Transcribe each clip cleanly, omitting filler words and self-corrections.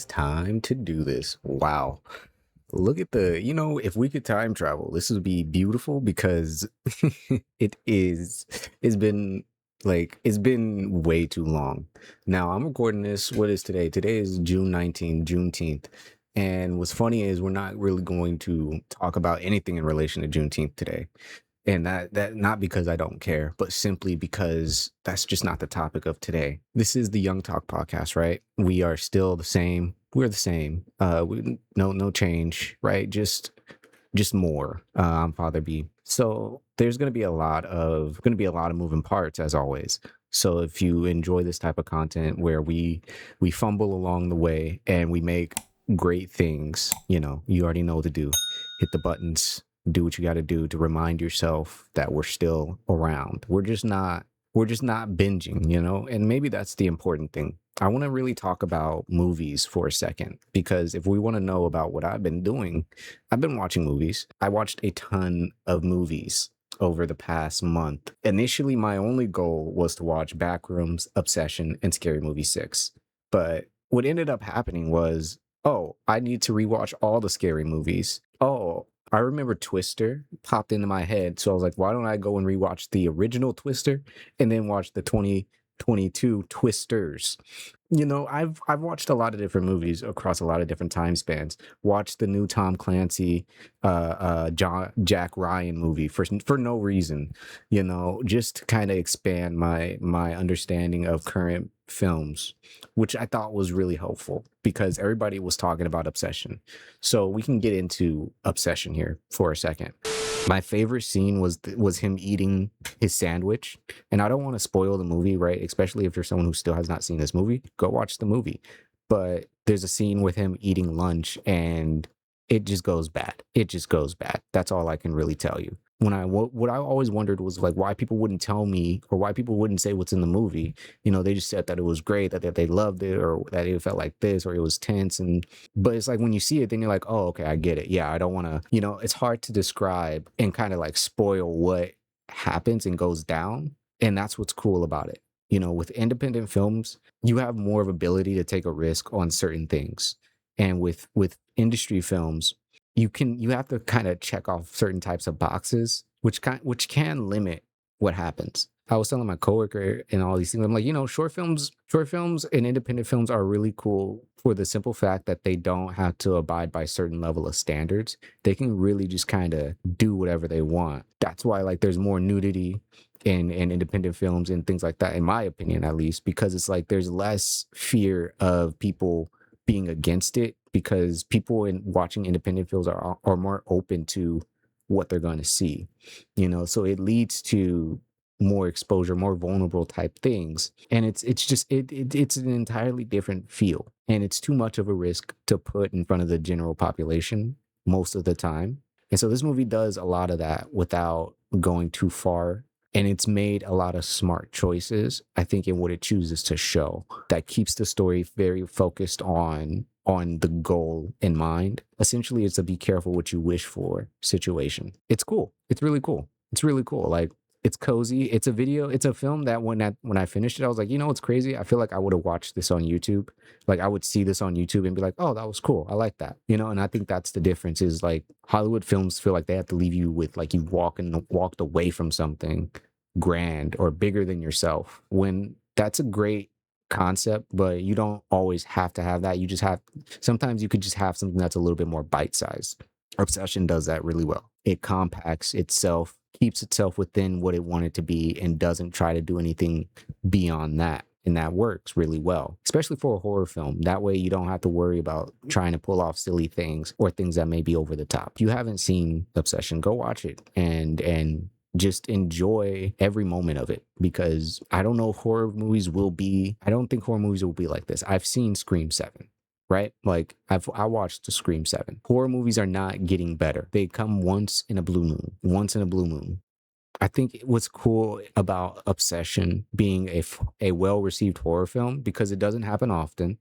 time to do this. Wow. Look at if we could time travel, this would be beautiful because it is, it's been it's been way too long. Now I'm recording this. What is today? Today is June 19th, Juneteenth. And what's funny is we're not really going to talk about anything in relation to Juneteenth today. And that not because I don't care, but simply because that's just not the topic of today. This is the Young Talk podcast, right? We are still the same. We're the same. No change, right? Just more. I'm Father B. So there's gonna be a lot of moving parts as always. So if you enjoy this type of content where we fumble along the way and we make great things, you already know what to do. Hit the buttons, do what you got to do to remind yourself that we're still around. We're just not binging, and maybe that's the important thing. I want to really talk about movies for a second, because if we want to know about what I've been doing, I've been watching movies. I watched a ton of movies over the past month. Initially, my only goal was to watch Backrooms, Obsession, and Scary Movie 6. But what ended up happening was, oh, I need to rewatch all the scary movies. Oh, I remember Twister popped into my head. So I was like, why don't I go and rewatch the original Twister and then watch the 2022 Twisters? I've watched a lot of different movies across a lot of different time spans. Watched the new Tom Clancy, Jack Ryan movie for no reason, just to kind of expand my understanding of current films, which I thought was really helpful because everybody was talking about Obsession. So we can get into Obsession here for a second. My favorite scene was him eating his sandwich, and I don't want to spoil the movie, right? Especially if you're someone who still has not seen this movie, go watch the movie. But there's a scene with him eating lunch, and it just goes bad. It just goes bad. That's all I can really tell you. What I always wondered was like why people wouldn't tell me or why people wouldn't say what's in the movie. They just said that it was great, that they loved it, or that it felt like this, or it was tense. But it's like when you see it, then you're like, oh, okay, I get it. Yeah, I don't want to. It's hard to describe and kind of like spoil what happens and goes down, and that's what's cool about it. With independent films, you have more of ability to take a risk on certain things, and with industry films, you have to kind of check off certain types of boxes, which can limit what happens. I was telling my coworker and all these things. I'm like, short films and independent films are really cool for the simple fact that they don't have to abide by certain level of standards. They can really just kind of do whatever they want. That's why like there's more nudity in independent films and things like that, in my opinion, at least, because it's like there's less fear of people being against it, because people in watching independent films are more open to what they're going to see, so it leads to more exposure, more vulnerable type things, and it's an entirely different feel, and it's too much of a risk to put in front of the general population most of the time. And so this movie does a lot of that without going too far, and it's made a lot of smart choices, I think, in what it chooses to show, that keeps the story very focused on the goal in mind. Essentially, it's a be careful what you wish for situation. It's cool. It's really cool. It's really cool. Like, it's cozy. It's a film that when I finished it, I was like, what's crazy? I feel like I would have watched this on YouTube. Like, I would see this on YouTube and be like, oh, that was cool. I like that. And I think that's the difference, is like Hollywood films feel like they have to leave you with like you walked away from something grand or bigger than yourself, when that's a great concept, but you don't always have to have that. Sometimes you could just have something that's a little bit more bite-sized. Obsession does that really well. It compacts itself, keeps itself within what it wanted to be, and doesn't try to do anything beyond that. And that works really well, especially for a horror film. That way you don't have to worry about trying to pull off silly things or things that may be over the top. If you haven't seen Obsession, go watch it and just enjoy every moment of it, because I don't think horror movies will be like this. I've seen Scream 7, right? Like I watched the Scream 7. Horror movies are not getting better. They come once in a blue moon. I think what's cool about Obsession being a well-received horror film, because it doesn't happen often,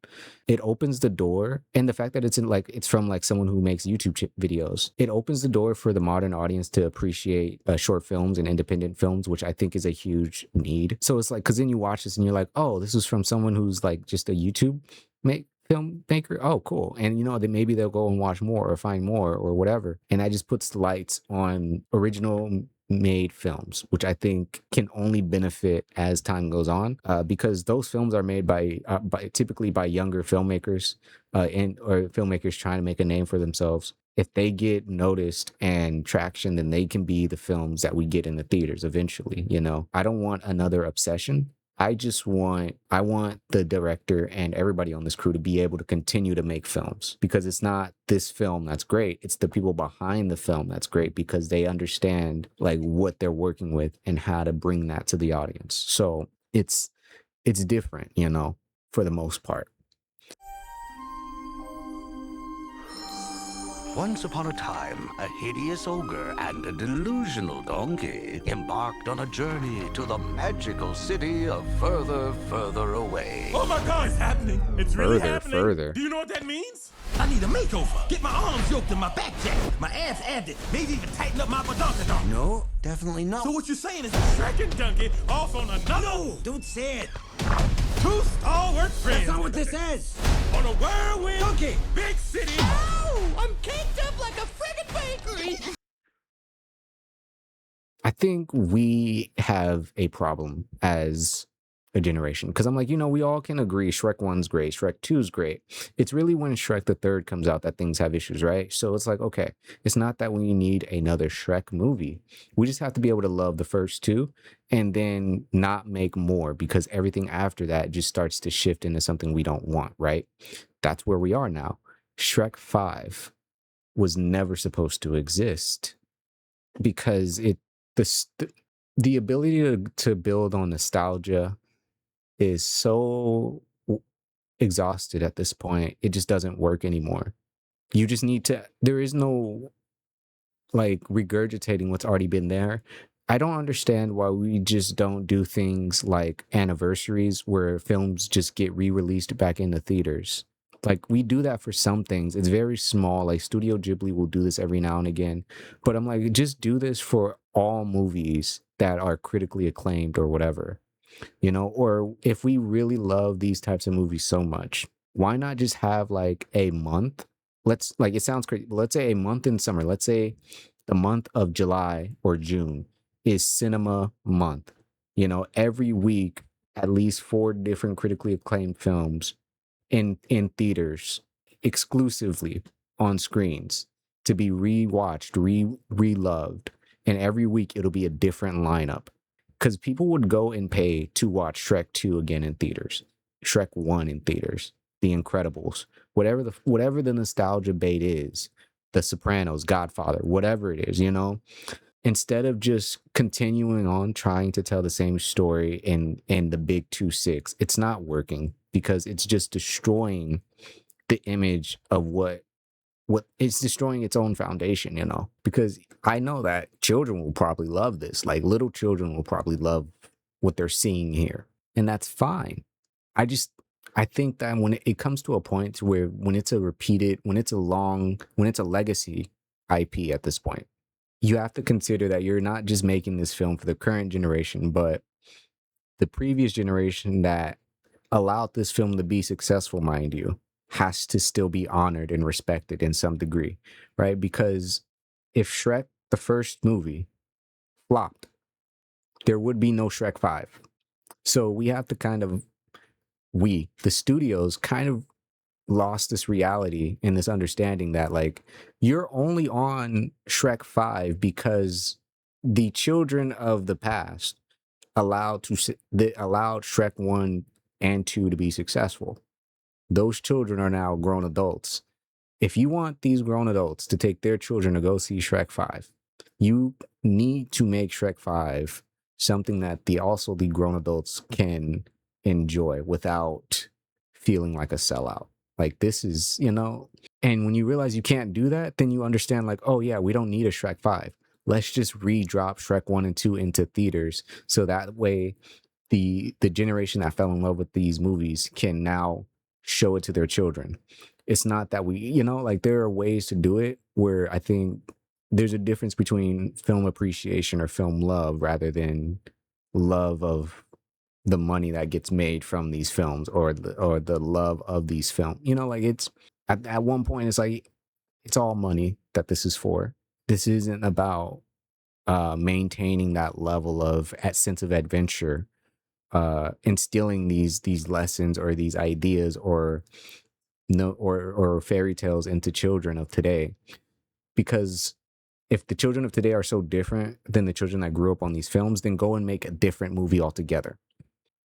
it opens the door, and the fact that it's from like someone who makes YouTube videos, it opens the door for the modern audience to appreciate short films and independent films, which I think is a huge need. So it's like, because then you watch this and you're like, oh, this is from someone who's like just a YouTube make filmmaker. Oh, cool. And you know, then maybe they'll go and watch more or find more or whatever. And that just puts the lights on original made films, which I think can only benefit as time goes on, because those films are made by typically by younger filmmakers, and or filmmakers trying to make a name for themselves. If they get noticed and traction, then they can be the films that we get in the theaters eventually. You know, I don't want another obsession. I want the director and everybody on this crew to be able to continue to make films, because it's not this film that's great, it's the people behind the film that's great, because they understand like what they're working with and how to bring that to the audience. So it's different, you know, for the most part. Once upon a time, a hideous ogre and a delusional donkey embarked on a journey to the magical city of further away. Oh my God, it's happening. It's really Further, happening. further. Do you know what that means? I need a makeover. Get my arms yoked and my back jacked, my abs added, maybe even tighten up my badonkadonk. No, definitely not. So what you're saying is Shrek and Donkey off on another... No, don't say it. Two stalwart friends. That's not what this is. On a whirlwind... Donkey. Big city... Oh, I'm caked up like a friggin' bakery. I think we have a problem as a generation, because I'm like, you know, we all can agree Shrek 1's great, Shrek 2's great. It's really when Shrek the third comes out that things have issues, right? So it's like, okay, it's not that we need another Shrek movie. We just have to be able to love the first two and then not make more, because everything after that just starts to shift into something we don't want, right? That's where we are now. Shrek 5 was never supposed to exist, because the ability to build on nostalgia is so exhausted at this point. It just doesn't work anymore. You just need to, there is no like regurgitating what's already been there. I don't understand why we just don't do things like anniversaries where films just get re-released back into theaters. Like, we do that for some things. It's very small. Like Studio Ghibli will do this every now and again. But I'm like, just do this for all movies that are critically acclaimed or whatever. You know, or if we really love these types of movies so much, why not just have like a month? Let's, like, it sounds crazy, but let's say a month in summer. Let's say the month of July or June is cinema month. You know, every week at least 4 different critically acclaimed films in theaters exclusively on screens to be rewatched, reloved, and every week it'll be a different lineup, because people would go and pay to watch Shrek 2 again in theaters, Shrek 1 in theaters, The Incredibles, whatever the nostalgia bait is, The Sopranos, Godfather, whatever it is, you know, instead of just continuing on trying to tell the same story in the big 2-6, it's not working, because it's just destroying the image of what it's destroying its own foundation, you know, because I know that children will probably love this. Like, little children will probably love what they're seeing here, and that's fine. I think that when it comes to a point where when it's a repeated, when it's a legacy IP at this point, you have to consider that you're not just making this film for the current generation, but the previous generation that allowed this film to be successful, mind you, has to still be honored and respected in some degree, right? Because if Shrek, the first movie, flopped, there would be no Shrek 5. So we have to kind of, the studios, kind of lost this reality and this understanding that, like, you're only on Shrek 5 because the children of the past allowed Shrek 1 and 2 to be successful. Those children are now grown adults. If you want these grown adults to take their children to go see Shrek 5, you need to make Shrek 5 something that the grown adults can enjoy without feeling like a sellout. Like, this is, you know, and when you realize you can't do that, then you understand, like, oh yeah, we don't need a Shrek 5. Let's just re-drop Shrek 1 and 2 into theaters, so that way the generation that fell in love with these movies can now show it to their children. It's not that we, you know, like, there are ways to do it where I think there's a difference between film appreciation or film love rather than love of the money that gets made from these films or the love of these films. You know, like it's at one point it's like it's all money that this is for. This isn't about maintaining that level of sense of adventure, instilling these lessons or these ideas or no or fairy tales into children of today. Because if the children of today are so different than the children that grew up on these films, then go and make a different movie altogether.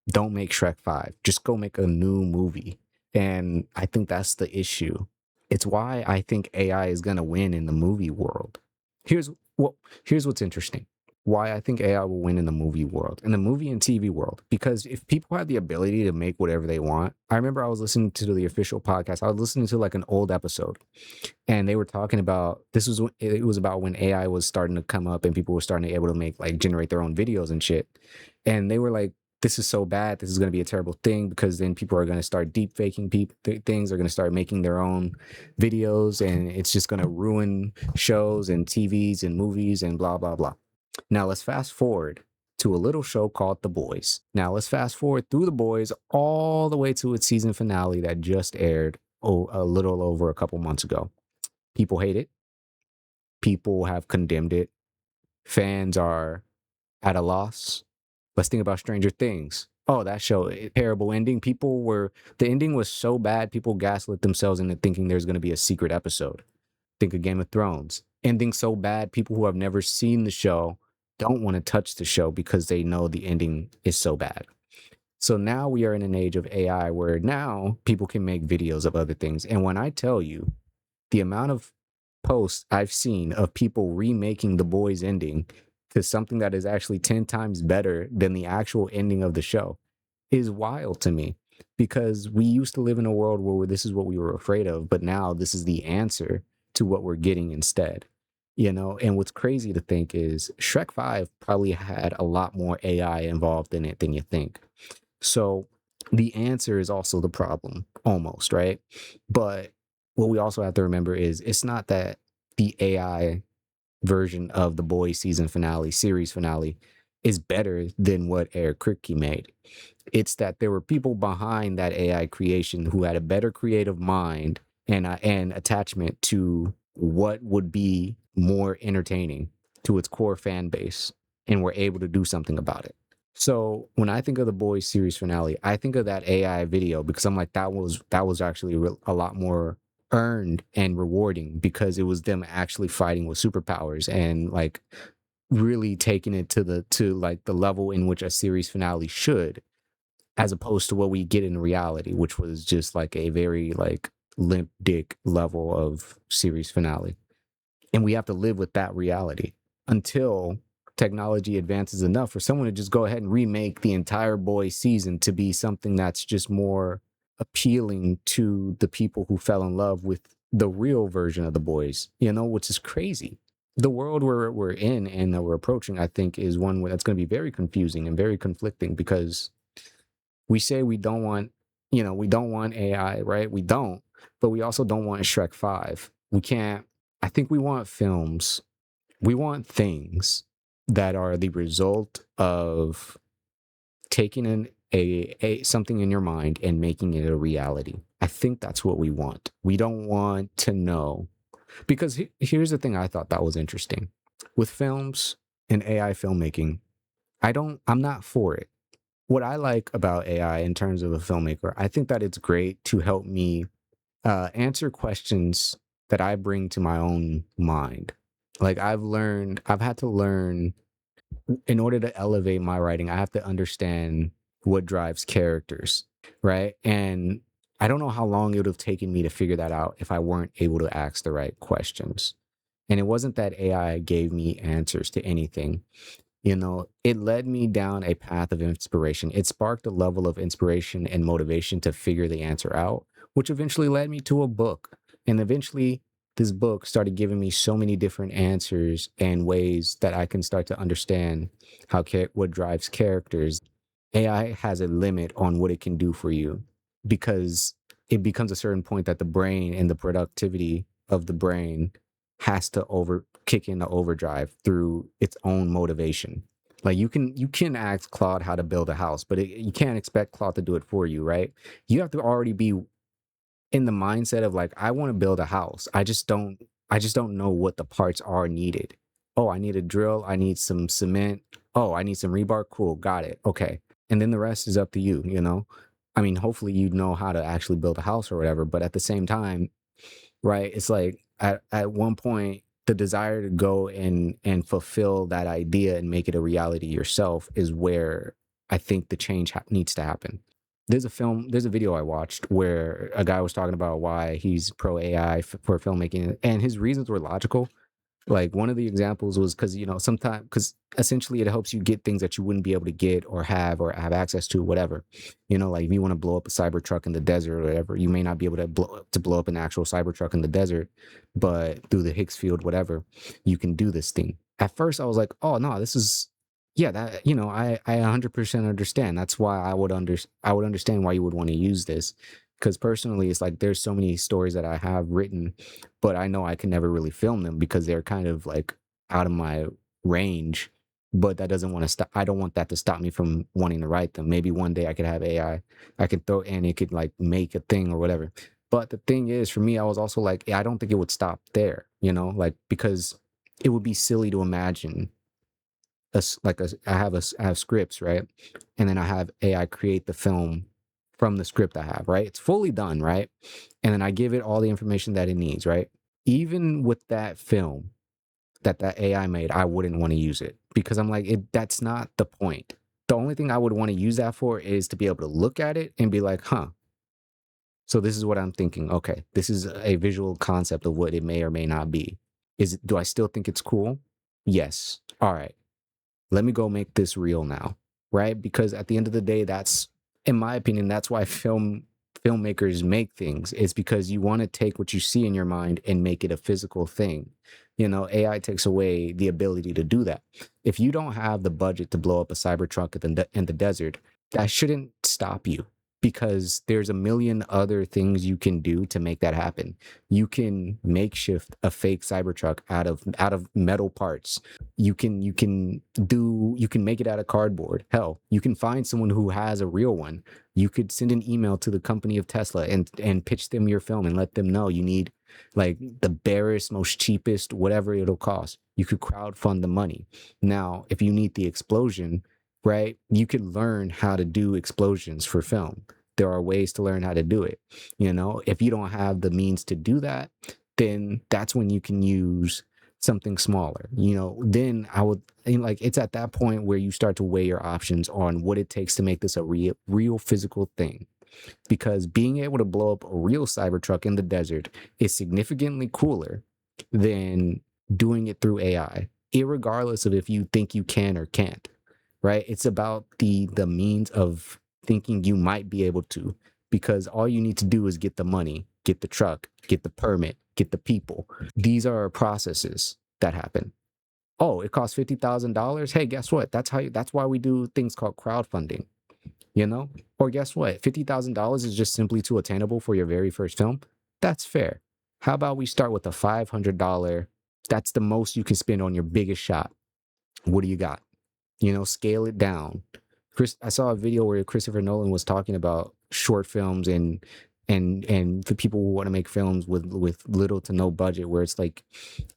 Don't make Shrek 5. Just go make a new movie. And I think that's the issue. It's why I think AI is going to win in the movie world. Here's well, here's what's interesting. Why I think AI will win in the movie world, in the movie and TV world. Because if people have the ability to make whatever they want, I remember I was listening to the official podcast. I was listening to like an old episode, and they were talking about it was about when AI was starting to come up and people were starting to able to make like generate their own videos and shit. And they were like, this is so bad. This is going to be a terrible thing because then people are going to start deep faking things. They're going to start making their own videos, and it's just going to ruin shows and TVs and movies and blah, blah, blah. Now let's fast forward to a little show called The Boys. Now let's fast forward through The Boys all the way to its season finale that just aired a little over a couple months ago. People hate it. People have condemned it. Fans are at a loss. Let's think about Stranger Things. Oh, that show, terrible ending. The ending was so bad, people gaslit themselves into thinking there's going to be a secret episode. Think of Game of Thrones. Ending so bad, people who have never seen the show don't want to touch the show because they know the ending is so bad. So now we are in an age of AI where now people can make videos of other things. And when I tell you the amount of posts I've seen of people remaking The Boys ending to something that is actually 10 times better than the actual ending of the show is wild to me, because we used to live in a world where this is what we were afraid of, but now this is the answer to what we're getting instead. You know, and what's crazy to think is Shrek 5 probably had a lot more AI involved in it than you think. So the answer is also the problem, almost, right? But what we also have to remember is it's not that the AI version of the Boys season finale, series finale, is better than what Eric Kripke made. It's that there were people behind that AI creation who had a better creative mind and attachment to what would be more entertaining to its core fan base, and were able to do something about it. So when I think of the Boys series finale, I think of that AI video because I'm like, that was actually a lot more earned and rewarding because it was them actually fighting with superpowers and like really taking it to like the level in which a series finale should, as opposed to what we get in reality, which was just like a very like limp dick level of series finale. And we have to live with that reality until technology advances enough for someone to just go ahead and remake the entire Boys season to be something that's just more appealing to the people who fell in love with the real version of the Boys, you know, which is crazy. The world we're in and that we're approaching, I think, is one that's going to be very confusing and very conflicting because we say we don't want, we don't want AI, right? We don't, but we also don't want Shrek 5. We can't. I think we want films. We want things that are the result of taking something in your mind and making it a reality. I think that's what we want. We don't want to know, because here's the thing I thought that was interesting with films and AI filmmaking. I'm not for it. What I like about AI in terms of a filmmaker, I think that it's great to help me answer questions that I bring to my own mind. Like I've had to learn, in order to elevate my writing, I have to understand what drives characters, right? And I don't know how long it would have taken me to figure that out if I weren't able to ask the right questions. And it wasn't that AI gave me answers to anything. It led me down a path of inspiration. It sparked a level of inspiration and motivation to figure the answer out, which eventually led me to a book. And eventually, this book started giving me so many different answers and ways that I can start to understand what drives characters. AI has a limit on what it can do for you because it becomes a certain point that the brain and the productivity of the brain has to kick in the overdrive through its own motivation. Like you can ask Claude how to build a house, but you can't expect Claude to do it for you, right? You have to already be in the mindset of like, I want to build a house. I just don't know what the parts are needed. Oh, I need a drill, I need some cement. Oh, I need some rebar. Cool, got it. Okay. And then the rest is up to you, you know? I mean, hopefully you know how to actually build a house or whatever, but at the same time, right? It's like at one point, the desire to go and fulfill that idea and make it a reality yourself is where I think the change needs to happen. There's a video I watched where a guy was talking about why he's pro AI for filmmaking, and his reasons were logical. Like one of the examples was because sometimes because essentially it helps you get things that you wouldn't be able to get or have access to, whatever. Like if you want to blow up a Cybertruck in the desert or whatever, you may not be able to blow up an actual Cybertruck in the desert, but through the Higgs field, whatever, you can do this thing. At first, I was like, oh no, this is yeah, that I 100% understand. That's why I would understand why you would want to use this. Because personally, it's like there's so many stories that I have written, but I know I can never really film them because they're kind of like out of my range. But that doesn't want to stop. I don't want that to stop me from wanting to write them. Maybe one day I could have AI. I can throw and it could like make a thing or whatever. But the thing is, for me, I was also like, I don't think it would stop there. Like because it would be silly to imagine I have scripts, right? And then I have AI create the film from the script I have, right? It's fully done, right? And then I give it all the information that it needs, right? Even with that film that AI made, I wouldn't want to use it because I'm like, that's not the point. The only thing I would want to use that for is to be able to look at it and be like, huh, so this is what I'm thinking. Okay, this is a visual concept of what it may or may not be. Do I still think it's cool? Yes. All right, let me go make this real now, right? Because at the end of the day, that's, in my opinion, that's why filmmakers make things. It's because you want to take what you see in your mind and make it a physical thing. AI takes away the ability to do that. If you don't have the budget to blow up a Cybertruck in the desert, that shouldn't stop you because there's a million other things you can do to make that happen. You can makeshift a fake Cybertruck out of metal parts. You can make it out of cardboard. Hell, you can find someone who has a real one. You could send an email to the company of Tesla and pitch them your film and let them know you need like the barest, most cheapest, whatever it'll cost. You could crowdfund the money. Now, if you need the explosion, right, you could learn how to do explosions for film. There are ways to learn how to do it. If you don't have the means to do that, then that's when you can use something smaller. Then I would like it's at that point where you start to weigh your options on what it takes to make this a real physical thing. Because being able to blow up a real Cybertruck in the desert is significantly cooler than doing it through AI, irregardless of if you think you can or can't, right? It's about the means of thinking you might be able to, because all you need to do is get the money, get the truck, get the permit, get the people. These are processes that happen. Oh, it costs $50,000. Hey, guess what? That's why we do things called crowdfunding. Or guess what? $50,000 is just simply too attainable for your very first film. That's fair. How about we start with a $500? That's the most you can spend on your biggest shot. What do you got? Scale it down. I saw a video where Christopher Nolan was talking about short films and for people who want to make films with little to no budget, where it's like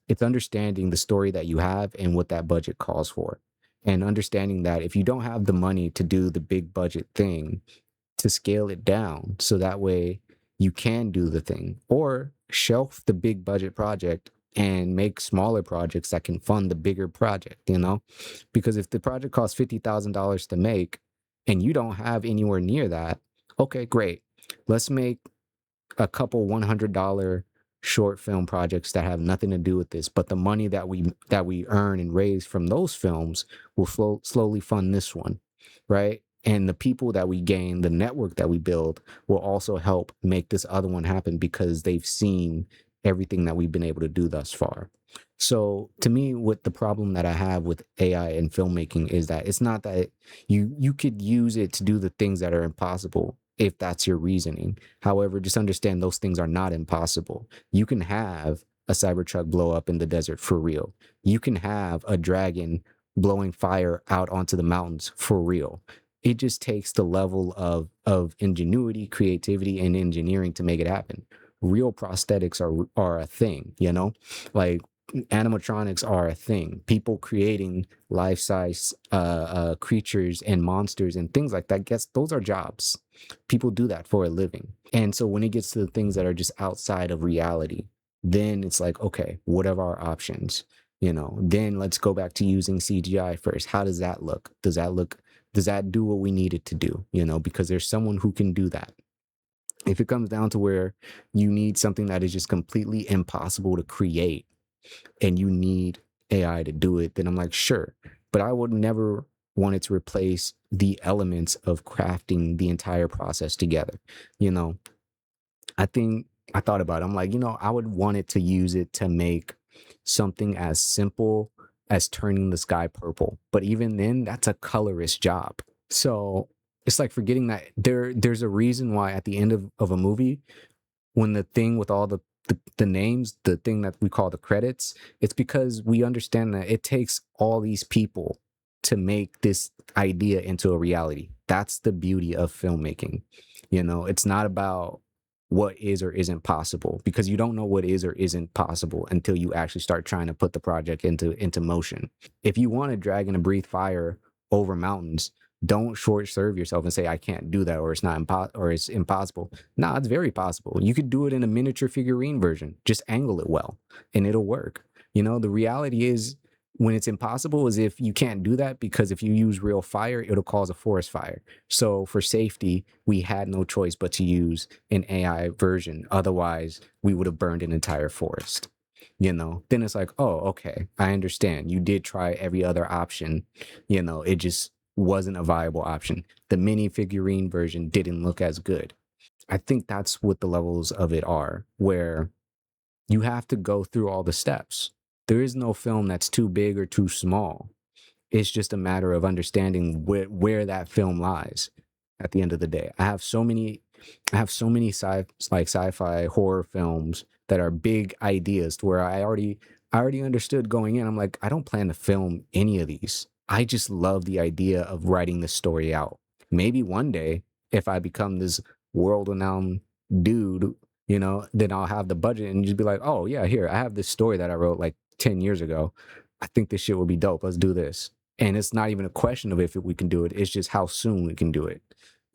it's understanding the story that you have and what that budget calls for. And understanding that if you don't have the money to do the big budget thing, to scale it down so that way you can do the thing, or shelf the big budget project and make smaller projects that can fund the bigger project, Because if the project costs $50,000 to make and you don't have anywhere near that, okay, great. Let's make a couple $100 short film projects that have nothing to do with this, but the money that we earn and raise from those films will slowly fund this one, right? And the people that we gain, the network that we build, will also help make this other one happen because they've seen everything that we've been able to do thus far. So to me, what the problem that I have with AI and filmmaking is that it's not that you could use it to do the things that are impossible if that's your reasoning. However, just understand those things are not impossible. You can have a Cybertruck blow up in the desert for real. You can have a dragon blowing fire out onto the mountains for real. It just takes the level of ingenuity, creativity, and engineering to make it happen. Real prosthetics are a thing, you know, like animatronics are a thing. People creating life size creatures and monsters and things like that. Guess those are jobs. People do that for a living. And so when it gets to the things that are just outside of reality, then it's like, okay, what are our options? You know, then let's go back to using CGI first. How does that look? Does that do what we need it to do? You know, because there's someone who can do that. If it comes down to where you need something that is just completely impossible to create and you need AI to do it, then I'm like, sure. But I would never want it to replace the elements of crafting the entire process together. You know, I think I thought about it. I'm like, you know, I would want it to use it to make something as simple as turning the sky purple. But even then, that's a colorist job. So it's like forgetting that there's a reason why at the end of a movie, when the thing with all the names, the thing that we call the credits, it's because we understand that it takes all these people to make this idea into a reality. That's the beauty of filmmaking. You know, it's not about what is or isn't possible, because you don't know what is or isn't possible until you actually start trying to put the project into motion. If you want to drag and breathe fire over mountains, don't short serve yourself and say I can't do that, or it's not or it's impossible. No, it's very possible. You could do it in a miniature figurine version. Just angle it well and it'll work. You know, the reality is when it's impossible is if you can't do that, because if you use real fire, it'll cause a forest fire. So for safety, we had no choice but to use an AI version. Otherwise, we would have burned an entire forest. You know, then it's like, oh, okay, I understand. You did try every other option. You know, it just wasn't a viable option. The mini figurine version didn't look as good. I think that's what the levels of it are, where you have to go through all the steps. There is no film that's too big or too small. It's just a matter of understanding where that film lies at the end of the day. I have so many sci-fi horror films that are big ideas to where I already understood going in. I'm like, I don't plan to film any of these. I just love the idea of writing the story out. Maybe one day, if I become this world-renowned dude, you know, then I'll have the budget and just be like, oh yeah, here, I have this story that I wrote like 10 years ago. I think this shit would be dope. Let's do this. And it's not even a question of if we can do it. It's just how soon we can do it,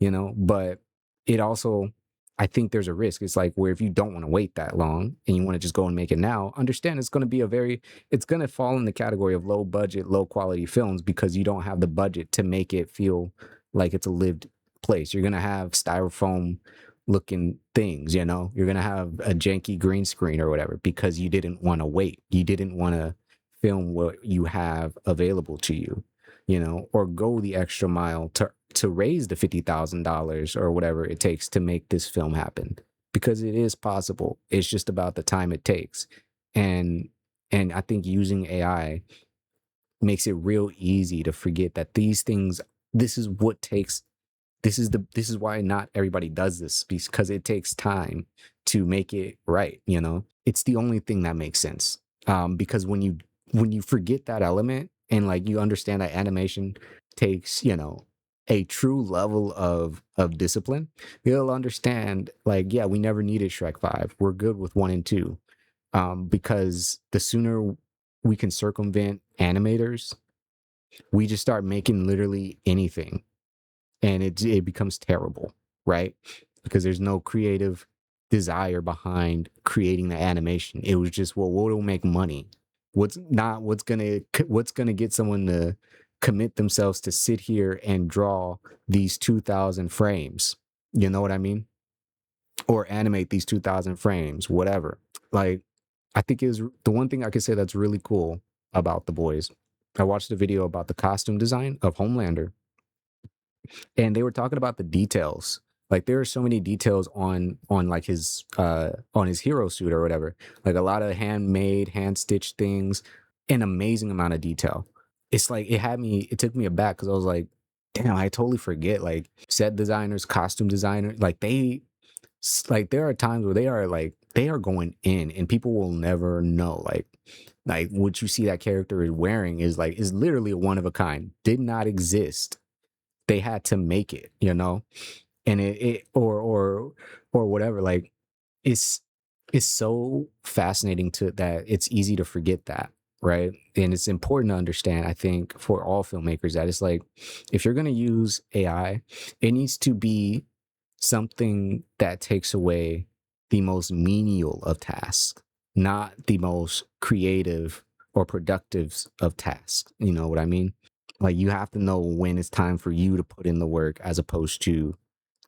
you know? But it also, I think there's a risk. It's like where if you don't want to wait that long and you want to just go and make it now, understand it's going to be it's going to fall in the category of low budget, low quality films, because you don't have the budget to make it feel like it's a lived place. You're going to have styrofoam looking things, you know, you're going to have a janky green screen or whatever, because you didn't want to wait. You didn't want to film what you have available to you, you know, or go the extra mile to raise the $50,000 or whatever it takes to make this film happen, because it is possible. It's just about the time it takes. And I think using AI makes it real easy to forget that these things, this is what takes this is why not everybody does this, because it takes time to make it right. You know, it's the only thing that makes sense. Because when you forget that element and like you understand that animation takes, you know, a true level of discipline, you'll understand like, yeah, we never needed Shrek 5. We're good with 1 and 2. Because the sooner we can circumvent animators, we just start making literally anything, and it becomes terrible, right? Because there's no creative desire behind creating the animation. It was just, well, what will make money? What's gonna get someone to commit themselves to sit here and draw these 2,000 frames? You know what I mean? Or animate these 2,000 frames, whatever. Like, I think is the one thing I could say that's really cool about The Boys. I watched a video about the costume design of Homelander, and they were talking about the details. Like there are so many details on like his on his hero suit or whatever. Like a lot of handmade, hand stitched things, an amazing amount of detail. It's like it took me aback, because I was like, damn, I totally forget. Like set designers, costume designers, like there are times where they are going in and people will never know. Like Like what you see that character is wearing is literally a one of a kind. Did not exist. They had to make it, you know? And it or whatever. Like it's it's so fascinating to that it's easy to forget that, right? And it's important to understand, I think, for all filmmakers that it's like if you're gonna use AI, it needs to be something that takes away the most menial of tasks, not the most creative or productive of tasks. You know what I mean? Like you have to know when it's time for you to put in the work as opposed to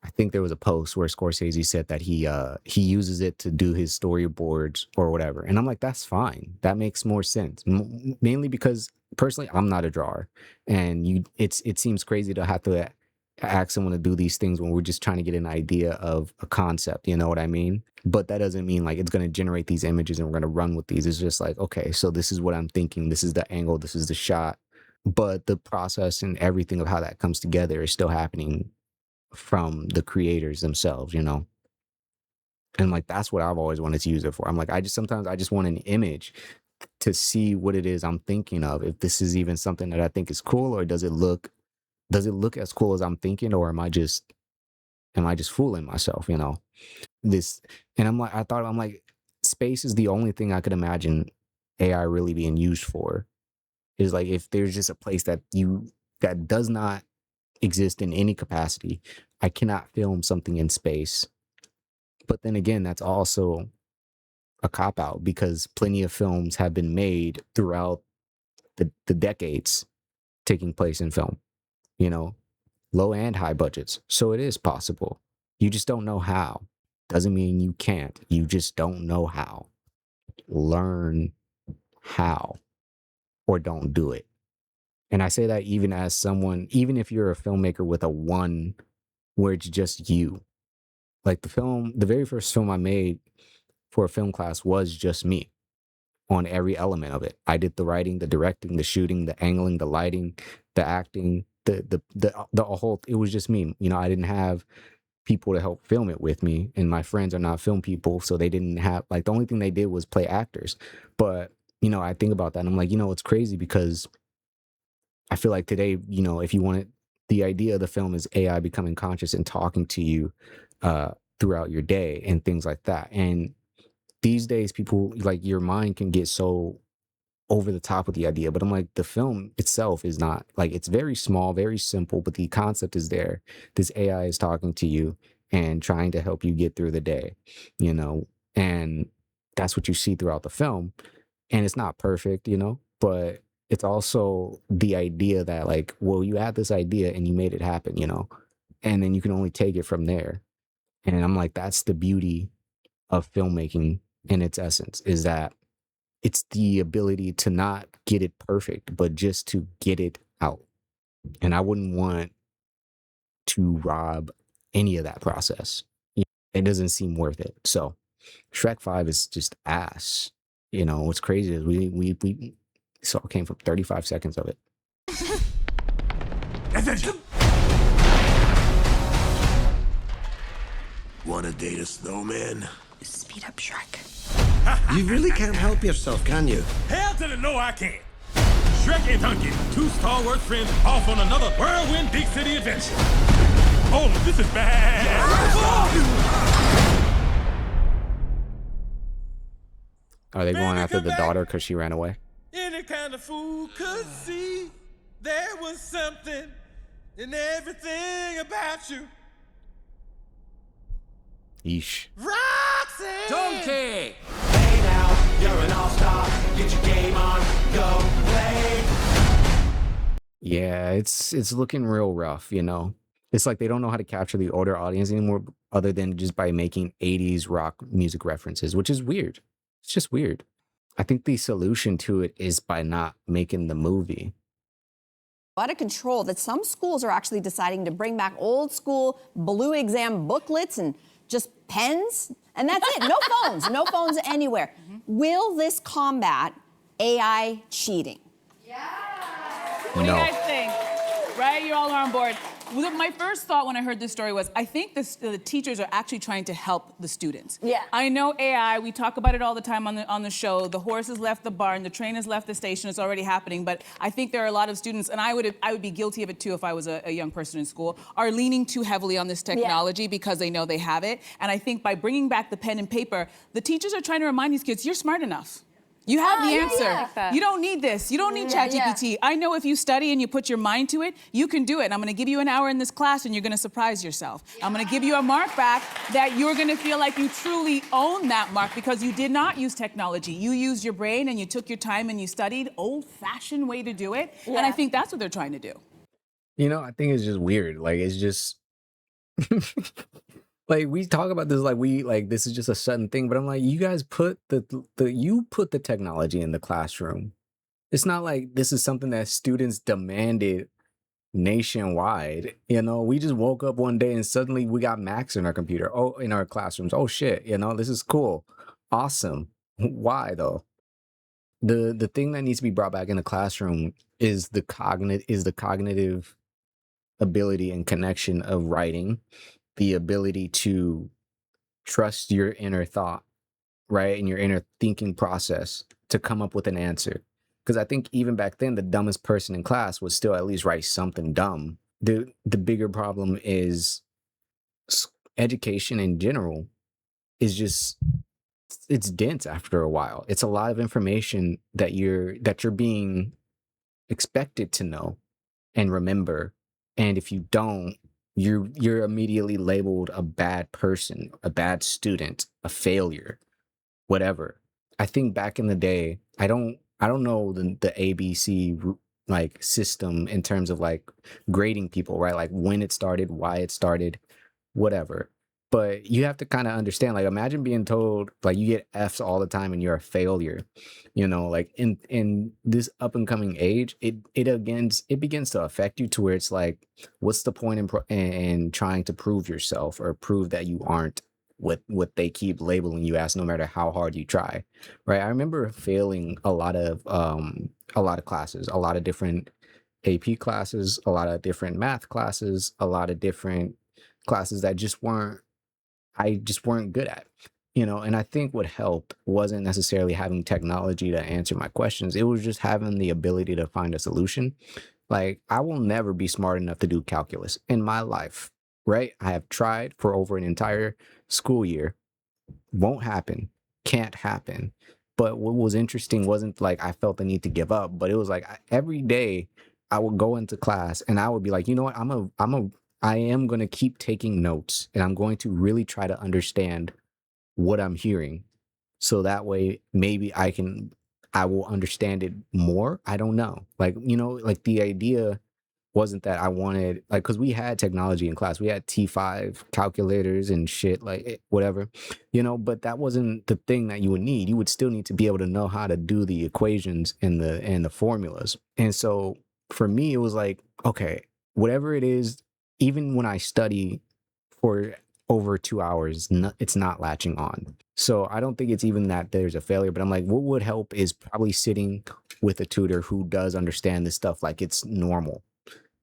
I think there was a post where Scorsese said that he uses it to do his storyboards or whatever. And I'm like, that's fine. That makes more sense. Mainly because personally, I'm not a drawer. And it seems crazy to have to ask someone to do these things when we're just trying to get an idea of a concept, you know what I mean? But that doesn't mean like it's going to generate these images and we're going to run with these. It's just like, okay, so this is what I'm thinking. This is the angle, this is the shot. But the process and everything of how that comes together is still happening from the creators themselves, you know? And like that's what I've always wanted to use it for. I'm like, sometimes I just want an image to see what it is I'm thinking of. If this is even something that I think is cool, or does it look as cool as I'm thinking, or am I just fooling myself, you know? This and I'm like, space is the only thing I could imagine AI really being used for. Is like if there's just a place that does not exist in any capacity. I cannot film something in space. But then again, that's also a cop out because plenty of films have been made throughout the decades taking place in film, you know, low and high budgets. So it is possible. You just don't know how. Doesn't mean you can't. You just don't know how. Learn how or don't do it. And I say that even as someone, even if you're a filmmaker with a one where it's just you. Like the very first film I made for a film class was just me on every element of it. I did the writing, the directing, the shooting, the angling, the lighting, the acting, the whole, it was just me. You know, I didn't have people to help film it with me. And my friends are not film people. So they didn't have, like, the only thing they did was play actors. But, you know, I think about that and I'm like, you know, it's crazy because I feel like today, you know, if you want it, the idea of the film is AI becoming conscious and talking to you throughout your day and things like that. And these days, people like your mind can get so over the top with the idea. But I'm like, the film itself is not like it's very small, very simple, but the concept is there. This AI is talking to you and trying to help you get through the day, you know, and that's what you see throughout the film. And it's not perfect, you know, but it's also the idea that like, well, you had this idea and you made it happen, you know, and then you can only take it from there. And I'm like, that's the beauty of filmmaking in its essence, is that it's the ability to not get it perfect, but just to get it out. And I wouldn't want to rob any of that process. It doesn't seem worth it. So Shrek 5 is just ass. You know, what's crazy is we saw it came from 35 seconds of it. Attention! Wanna date a snowman? Speed up, Shrek. You really can't help yourself, can you? Hell to the no, I can't. Shrek and Donkey, two stalwart friends, off on another whirlwind big city adventure. Oh, this is bad. Are they going after the daughter because she ran away? Any kind of fool could see there was something in everything about you. Yeesh. Roxy! Donkey! Hey now, you're an all-star. Get your game on, go play. Yeah, it's looking real rough, you know. It's like they don't know how to capture the older audience anymore other than just by making 80s rock music references, which is weird. It's just weird. I think the solution to it is by not making the movie. Out of control that some schools are actually deciding to bring back old school blue exam booklets and just pens, and that's it. No phones anywhere. Will this combat AI cheating? What do No. you guys think? Right? You all are on board. My first thought when I heard this story was, I think the teachers are actually trying to help the students. Yeah. I know AI, we talk about it all the time on the show. The horse has left the barn, the train has left the station, it's already happening. But I think there are a lot of students, and I would be guilty of it too if I was a young person in school, are leaning too heavily on this technology because they know they have it. And I think by bringing back the pen and paper, the teachers are trying to remind these kids, you're smart enough. You have the answer. You don't need this. You don't need ChatGPT. I know if you study and you put your mind to it, you can do it. And I'm going to give you an hour in this class and you're going to surprise yourself. I'm going to give you a mark back that you're going to feel like you truly own that mark because you did not use technology. You used your brain and you took your time and you studied. Old-fashioned way to do it. And I think that's what they're trying to do. You know, I think it's just weird. Like, it's just like we talk about this like this is just a sudden thing, but I'm like, you guys put you put the technology in the classroom. It's not like this is something that students demanded nationwide. You know, we just woke up one day and suddenly we got Macs in our computer. Oh, in our classrooms. Oh shit, you know, this is cool. Awesome. Why though? The thing that needs to be brought back in the classroom is the cognitive ability and connection of writing, the ability to trust your inner thought, right? And your inner thinking process to come up with an answer. Because I think even back then, the dumbest person in class would still at least write something dumb. The bigger problem is education in general is just, it's dense after a while. It's a lot of information that you're being expected to know and remember. And if you don't, you're immediately labeled a bad person, a bad student, a failure, whatever. I think back in the day, I don't know the ABC like system in terms of like grading people, right? Like when it started, why it started, whatever. But you have to kind of understand, like, imagine being told like you get F's all the time and you're a failure, you know, like in this up and coming age, it begins to affect you to where it's like, what's the point in trying to prove yourself or prove that you aren't what they keep labeling you as, no matter how hard you try, right? I remember failing a lot of classes, a lot of different AP classes, a lot of different math classes, a lot of different classes that I just weren't good at, you know. And I think what helped wasn't necessarily having technology to answer my questions. It was just having the ability to find a solution. Like, I will never be smart enough to do calculus in my life, right? I have tried for over an entire school year. Won't happen. Can't happen. But what was interesting wasn't like I felt the need to give up, but it was like every day I would go into class and I would be like, you know what? I am going to keep taking notes and I'm going to really try to understand what I'm hearing. So that way, maybe I will understand it more. I don't know. Like, you know, like the idea wasn't that I wanted, like, because we had technology in class. We had T5 calculators and shit, like whatever, you know, but that wasn't the thing that you would need. You would still need to be able to know how to do the equations and the formulas. And so for me, it was like, okay, whatever it is, even when I study for over 2 hours, it's not latching on. So I don't think it's even that there's a failure, but I'm like, what would help is probably sitting with a tutor who does understand this stuff like it's normal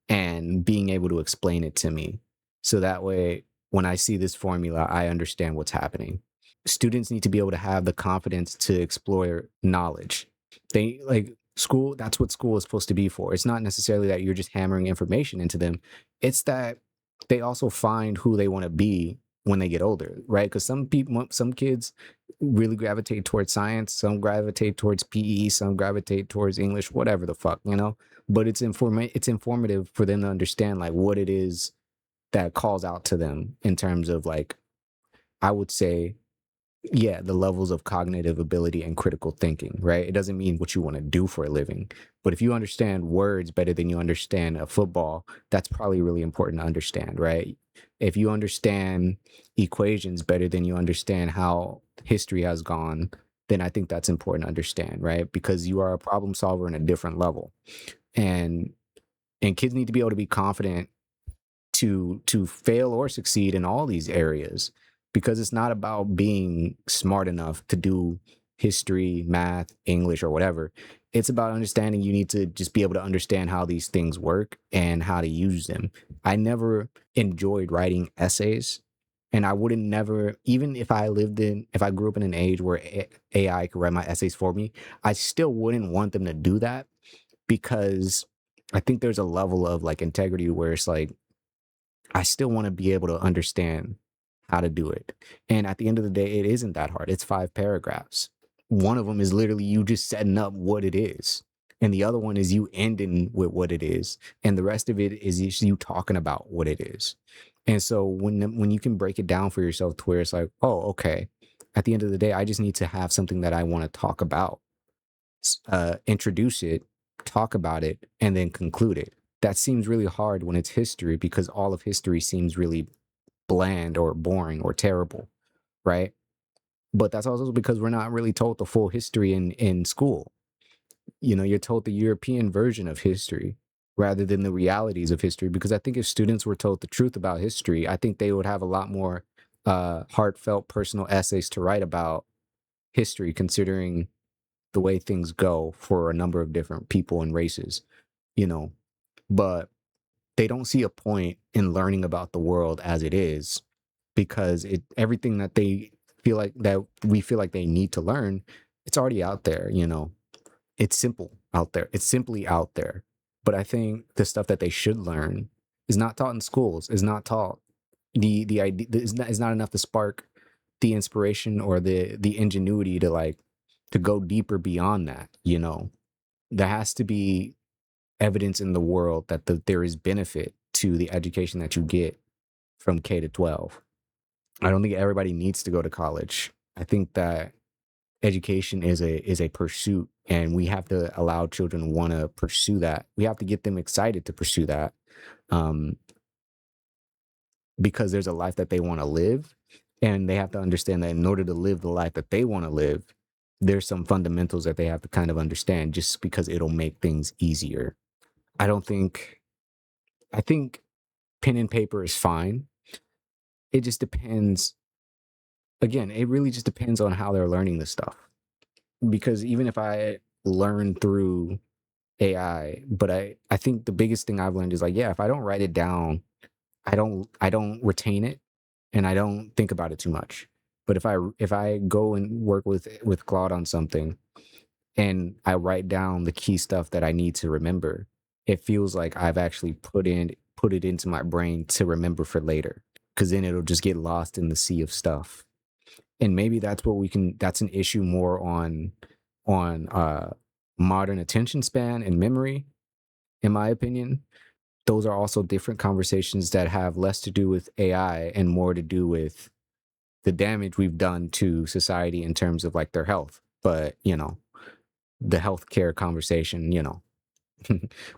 and being able to explain it to me. So that way, when I see this formula, I understand what's happening. Students need to be able to have the confidence to explore knowledge. They like school, that's what school is supposed to be for. It's not necessarily that you're just hammering information into them. It's that they also find who they want to be when they get older, right? Because some kids really gravitate towards science, some gravitate towards PE, some gravitate towards English, whatever the fuck, you know? But it's informative for them to understand like what it is that calls out to them in terms of like, I would say, yeah, the levels of cognitive ability and critical thinking, right? It doesn't mean what you want to do for a living. But if you understand words better than you understand a football, that's probably really important to understand, right? If you understand equations better than you understand how history has gone, then I think that's important to understand, right? Because you are a problem solver in a different level. And kids need to be able to be confident to fail or succeed in all these areas, because it's not about being smart enough to do history, math, English, or whatever. It's about understanding. You need to just be able to understand how these things work and how to use them. I never enjoyed writing essays, and I wouldn't never, even if if I grew up in an age where AI could write my essays for me, I still wouldn't want them to do that, because I think there's a level of like integrity where it's like, I still want to be able to understand how to do it. And at the end of the day, it isn't that hard. It's 5 paragraphs. One of them is literally you just setting up what it is. And the other one is you ending with what it is. And the rest of it is just you talking about what it is. And so when you can break it down for yourself to where it's like, oh, okay, at the end of the day, I just need to have something that I want to talk about, introduce it, talk about it, and then conclude it. That seems really hard when it's history, because all of history seems really bland or boring or terrible, right? But that's also because we're not really told the full history in school. You know, you're told the European version of history rather than the realities of history. Because I think if students were told the truth about history, I think they would have a lot more heartfelt personal essays to write about history, considering the way things go for a number of different people and races, you know. But they don't see a point in learning about the world as it is, because everything that we feel like they need to learn, it's already out there, you know. It's simple out there. It's simply out there. But I think the stuff that they should learn is not taught in schools, is not taught. The idea is not enough to spark the inspiration or the ingenuity to go deeper beyond that, you know. There has to be evidence in the world that there is benefit to the education that you get from K to 12. I don't think everybody needs to go to college. I think that education is a pursuit, and we have to allow children to want to pursue that. We have to get them excited to pursue that, um, because there's a life that they want to live, and they have to understand that in order to live the life that they want to live, there's some fundamentals that they have to kind of understand, just because it'll make things easier. I don't think, I think pen and paper is fine. It just depends. Again, it really just depends on how they're learning this stuff. Because even if I learn through AI, but I think the biggest thing I've learned is like, yeah, if I don't write it down, I don't retain it, and I don't think about it too much. But if I go and work with Claude on something, and I write down the key stuff that I need to remember, it feels like I've actually put it into my brain to remember for later, because then it'll just get lost in the sea of stuff. And maybe that's an issue more on modern attention span and memory, in my opinion. Those are also different conversations that have less to do with AI and more to do with the damage we've done to society in terms of like their health. But, you know, the healthcare conversation, you know,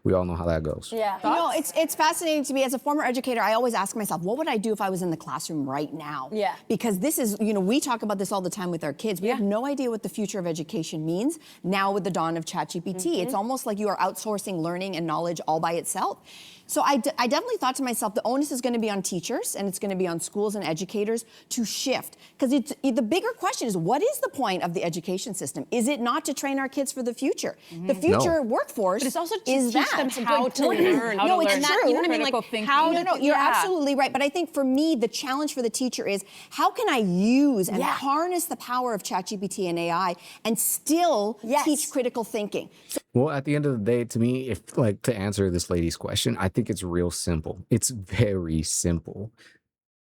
we all know how that goes. Yeah. You know, it's fascinating to me. As a former educator, I always ask myself, what would I do if I was in the classroom right now? Yeah. Because this is, you know, we talk about this all the time with our kids. We have no idea what the future of education means now with the dawn of ChatGPT. It's almost like you are outsourcing learning and knowledge all by itself. So I definitely thought to myself, the onus is going to be on teachers, and it's going to be on schools and educators to shift. Because the bigger question is, what is the point of the education system? Is it not to train our kids for the future? The future workforce But it's also to is teach that. them how to learn. No, it's true. You know what I mean? Like, You're absolutely right. But I think for me, the challenge for the teacher is, how can I use and harness the power of ChatGPT and AI and still teach critical thinking? Well, at the end of the day, to me, if like to answer this lady's question, I think it's real simple. It's very simple.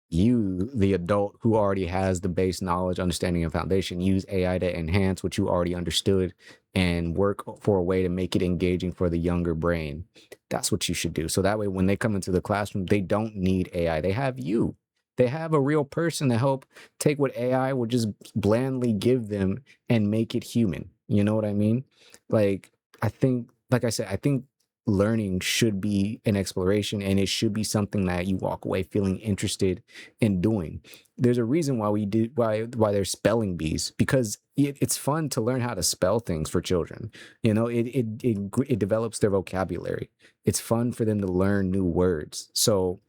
You, the adult who already has the base knowledge, understanding, and foundation, use AI to enhance what you already understood and work for a way to make it engaging for the younger brain. That's what you should do. So that way, when they come into the classroom, they don't need AI. They have you. They have a real person to help take what AI will just blandly give them and make it human. You know what I mean? Like, I think, like I said, I think learning should be an exploration, and it should be something that you walk away feeling interested in doing. There's a reason why there's spelling bees, because it's fun to learn how to spell things for children. You know, it develops their vocabulary. It's fun for them to learn new words. So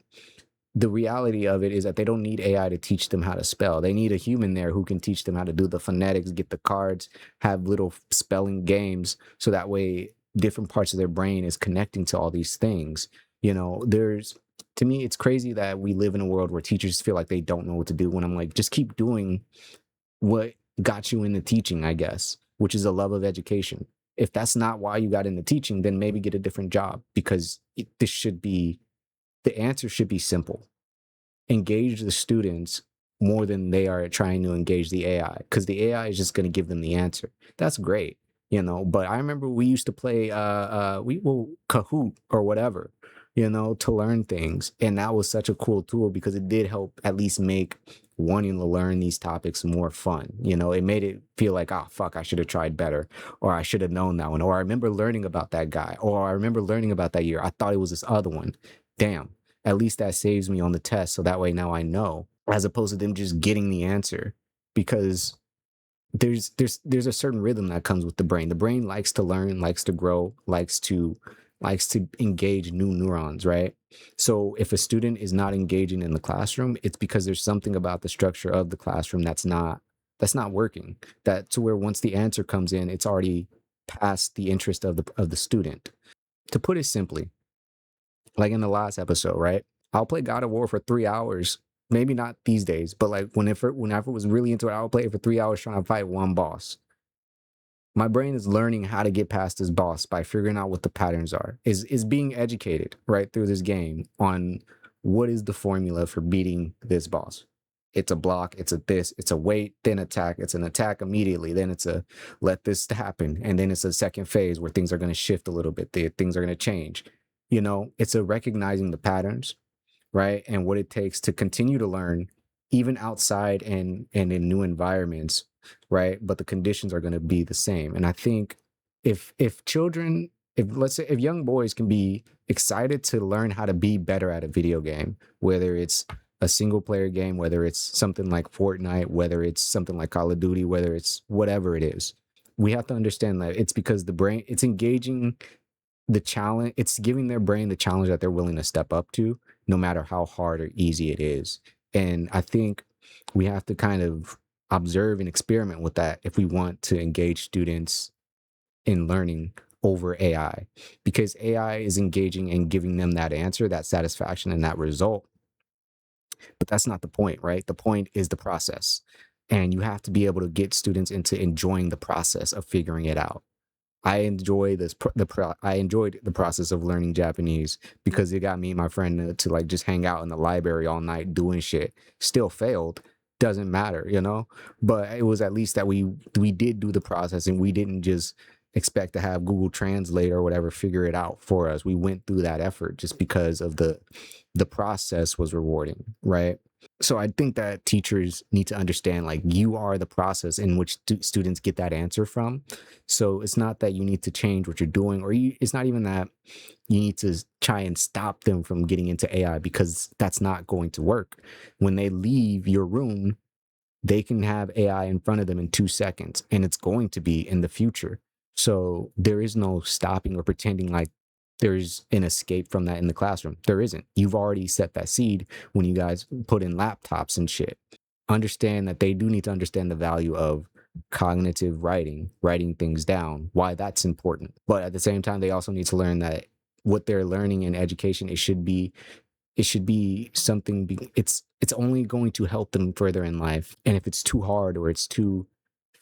the reality of it is that they don't need AI to teach them how to spell. They need a human there who can teach them how to do the phonetics, get the cards, have little spelling games, so that way different parts of their brain is connecting to all these things. You know, there's to me, it's crazy that we live in a world where teachers feel like they don't know what to do. When I'm like, just keep doing what got you into teaching, I guess, which is a love of education. If that's not why you got into teaching, then maybe get a different job, because this should be the answer should be simple. Engage the students more than they are trying to engage the AI, because the AI is just going to give them the answer. That's great, you know. But I remember we used to play Kahoot or whatever, you know, to learn things, and that was such a cool tool because it did help at least make wanting to learn these topics more fun. You know, it made it feel like, oh fuck, I should have tried better, or I should have known that one, or I remember learning about that guy, or I remember learning about that year. I thought it was this other one. Damn, at least that saves me on the test, so that way now I know, as opposed to them just getting the answer. Because there's a certain rhythm that comes with the brain. The brain likes to learn, likes to grow, likes to engage new neurons, right? So if a student is not engaging in the classroom, it's because there's something about the structure of the classroom that's not working. That to where once the answer comes in, it's already past the interest of the student. To put it simply, like in the last episode, right? I'll play God of War for 3 hours. Maybe not these days, but like whenever it was really into it, I'll play it for 3 hours trying to fight one boss. My brain is learning how to get past this boss by figuring out what the patterns are. Is being educated right through this game on what is the formula for beating this boss. It's a block, it's a this, it's a wait, then attack, it's an attack immediately, then it's a let this happen, and then it's a second phase where things are going to shift a little bit, things are going to change. You know, it's a recognizing the patterns, right? And what it takes to continue to learn even outside and in new environments, right? But the conditions are going to be the same. And I think if children, if let's say if young boys can be excited to learn how to be better at a video game, whether it's a single player game, whether it's something like Fortnite, whether it's something like Call of Duty, whether it's whatever it is, we have to understand that it's because the brain, it's engaging the challenge, it's giving their brain the challenge that they're willing to step up to, no matter how hard or easy it is. And I think we have to kind of observe and experiment with that if we want to engage students in learning over AI, because AI is engaging and giving them that answer, that satisfaction, and that result. But that's not the point, right? The point is the process. And you have to be able to get students into enjoying the process of figuring it out. I enjoy I enjoyed the process of learning Japanese because it got me and my friend to like just hang out in the library all night doing shit. Still failed, doesn't matter, you know. But it was at least that we did do the process, and we didn't just expect to have Google Translate or whatever figure it out for us. We went through that effort just because of the process was rewarding, right? So I think that teachers need to understand, like, you are the process in which students get that answer from. So it's not that you need to change what you're doing, or it's not even that you need to try and stop them from getting into AI, because that's not going to work. When they leave your room, they can have AI in front of them in 2 seconds, and it's going to be in the future. So there is no stopping or pretending like there's an escape from that in the classroom. There isn't. You've already set that seed when you guys put in laptops and shit. Understand that they do need to understand the value of cognitive writing things down, why that's important. But at the same time, they also need to learn that what they're learning in education, it should be something, it's only going to help them further in life. And if it's too hard, or it's too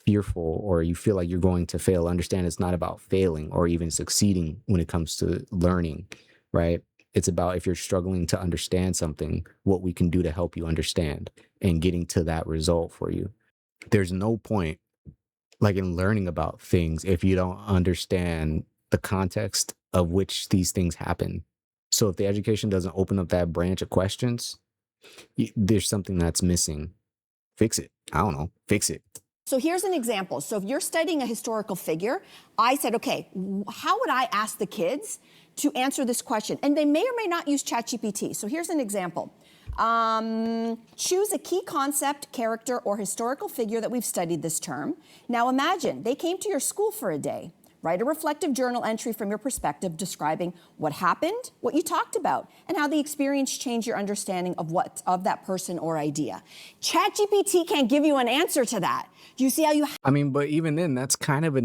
fearful, or you feel like you're going to fail, understand it's not about failing or even succeeding when it comes to learning, right? It's about, if you're struggling to understand something, what we can do to help you understand and getting to that result for you. There's no point like in learning about things if you don't understand the context of which these things happen. So if the education doesn't open up that branch of questions, there's something that's missing. Fix it. I don't know. Fix it. So here's an example. So if you're studying a historical figure, I said, okay, how would I ask the kids to answer this question? And they may or may not use ChatGPT. So here's an example. Choose a key concept, character, or historical figure that we've studied this term. Now imagine they came to your school for a day. Write a reflective journal entry from your perspective describing what happened, what you talked about, and how the experience changed your understanding of that person or idea. ChatGPT can't give you an answer to that. Do you see how you I mean, but even then, that's kind of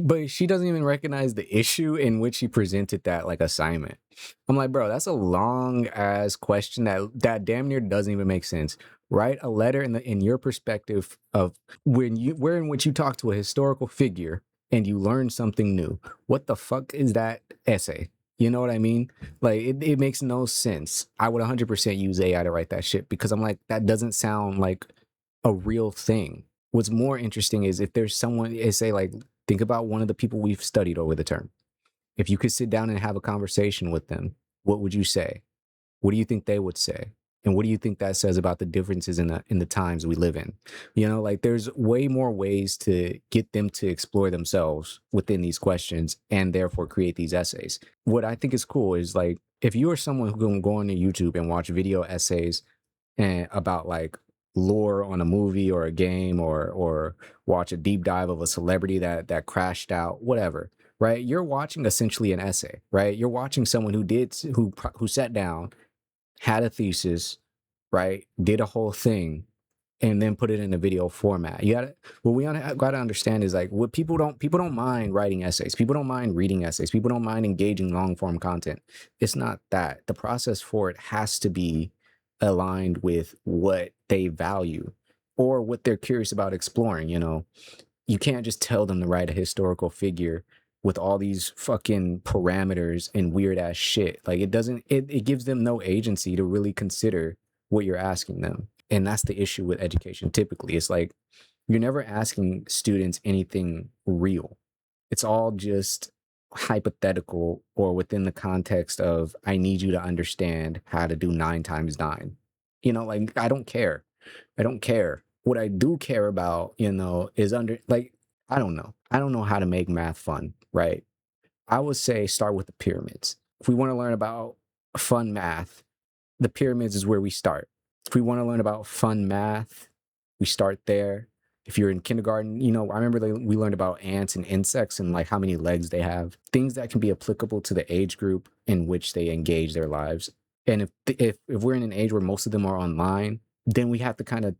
but she doesn't even recognize the issue in which she presented that like assignment. I'm like, bro, that's a long ass question that damn near doesn't even make sense. Write a letter in your perspective of where in which you talk to a historical figure and you learn something new. What the fuck is that essay? You know what I mean? Like it makes no sense. I would 100% use AI to write that shit because I'm like, that doesn't sound like a real thing. What's more interesting is if there's someone, say like, think about one of the people we've studied over the term. If you could sit down and have a conversation with them, what would you say? What do you think they would say? And what do you think that says about the differences in the times we live in? You know, like there's way more ways to get them to explore themselves within these questions and therefore create these essays. What I think is cool is like if you are someone who can go on to YouTube and watch video essays and about like lore on a movie or a game or watch a deep dive of a celebrity that crashed out, whatever, right? You're watching essentially an essay, right? You're watching someone who sat down, had a thesis, right? Did a whole thing and then put it in a video format. What we gotta understand is like what people don't mind writing essays. People don't mind reading essays. People don't mind engaging long form content. It's not that. The process for it has to be aligned with what they value or what they're curious about exploring. You know, you can't just tell them to write a historical figure with all these fucking parameters and weird ass shit. Like it gives them no agency to really consider what you're asking them. And that's the issue with education. Typically, it's like you're never asking students anything real. It's all just hypothetical or within the context of, I need you to understand how to do 9 times 9. You know, like, I don't care. I don't care. What I do care about, you know, is I don't know. I don't know how to make math fun, right? I would say start with the pyramids. If we want to learn about fun math, the pyramids is where we start. If we want to learn about fun math, we start there. If you're in kindergarten, you know, I remember we learned about ants and insects and like how many legs they have, things that can be applicable to the age group in which they engage their lives. And if we're in an age where most of them are online, then we have to kind of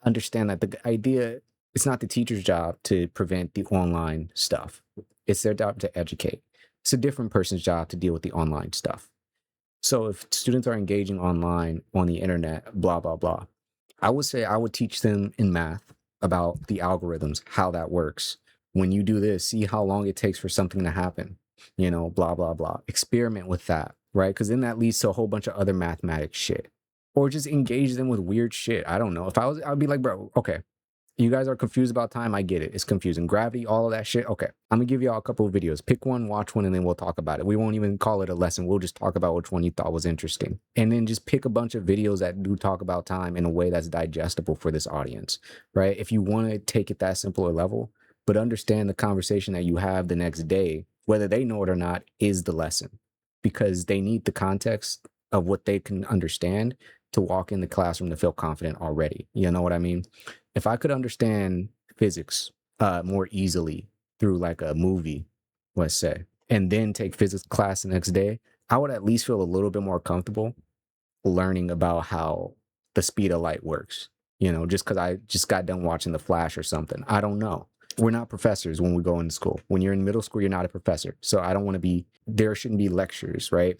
understand that the idea, it's not the teacher's job to prevent the online stuff. It's their job to educate. It's a different person's job to deal with the online stuff. So if students are engaging online on the internet, blah, blah, blah, I would say I would teach them in math about the algorithms, how that works. When you do this, see how long it takes for something to happen, you know, blah, blah, blah. Experiment with that, right? Because then that leads to a whole bunch of other mathematics shit. Or just engage them with weird shit. I don't know. I'd be like, bro, okay, you guys are confused about time. I get it. It's confusing. Gravity, all of that shit. Okay. I'm going to give y'all a couple of videos. Pick one, watch one, and then we'll talk about it. We won't even call it a lesson. We'll just talk about which one you thought was interesting. And then just pick a bunch of videos that do talk about time in a way that's digestible for this audience, right? If you want to take it that simpler level, but understand the conversation that you have the next day, whether they know it or not, is the lesson. Because they need the context of what they can understand to walk in the classroom to feel confident already. You know what I mean? If I could understand physics more easily through like a movie, let's say, and then take physics class the next day, I would at least feel a little bit more comfortable learning about how the speed of light works. You know, just because I just got done watching The Flash or something. I don't know. We're not professors when we go into school. When you're in middle school, you're not a professor. So I don't want to be, there shouldn't be lectures, right?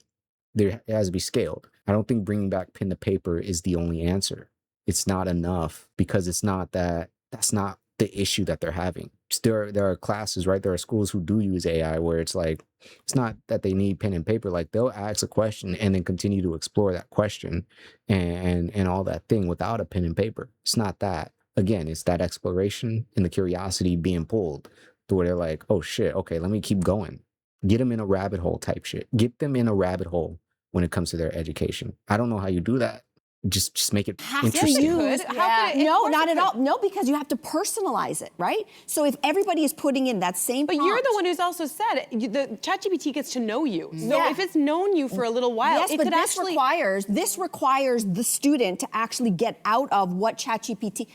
It has to be scaled. I don't think bringing back pen to paper is the only answer. It's not enough because that's not the issue that they're having. There are classes, right? There are schools who do use AI where it's like, it's not that they need pen and paper. Like they'll ask a question and then continue to explore that question and all that thing without a pen and paper. It's not that. Again, it's that exploration and the curiosity being pulled to where they're like, oh shit, okay, let me keep going. Get them in a rabbit hole type shit. Get them in a rabbit hole when it comes to their education. I don't know how you do that. just make it Has to interesting. use. How could it? No, Of course not it at could. all. No, because you have to personalize it, right? So if everybody is putting in that same But you're the prompt- one who's also said the ChatGPT gets to know you. So Yeah. if it's known you for a little while, Yes, it but could this actually requires the student to actually get out of what ChatGPT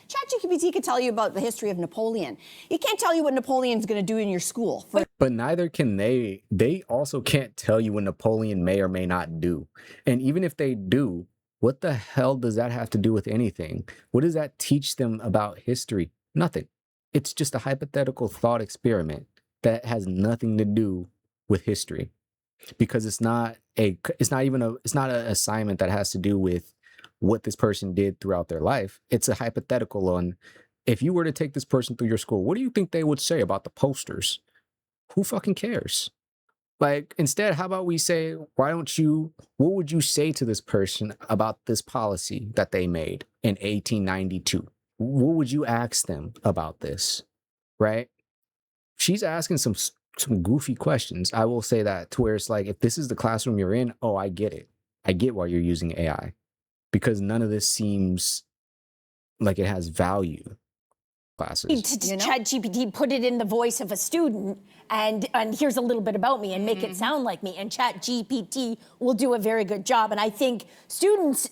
can tell you about the history of Napoleon. It can't tell you what Napoleon's going to do in your school. But neither can they. They also can't tell you what Napoleon may or may not do. And even if they do, what the hell does that have to do with anything? What does that teach them about history? Nothing. It's just a hypothetical thought experiment that has nothing to do with history, because it's not an assignment that has to do with what this person did throughout their life. It's a hypothetical on, if you were to take this person through your school, what do you think they would say about the posters? Who fucking cares? Like, instead, how about we say, what would you say to this person about this policy that they made in 1892? What would you ask them about this? Right? She's asking some goofy questions. I will say that, to where it's like, if this is the classroom you're in, oh, I get it. I get why you're using AI, because none of this seems like it has value. Classes. ChatGPT put it in the voice of a student, and here's a little bit about me, and make it sound like me. And ChatGPT will do a very good job. And I think students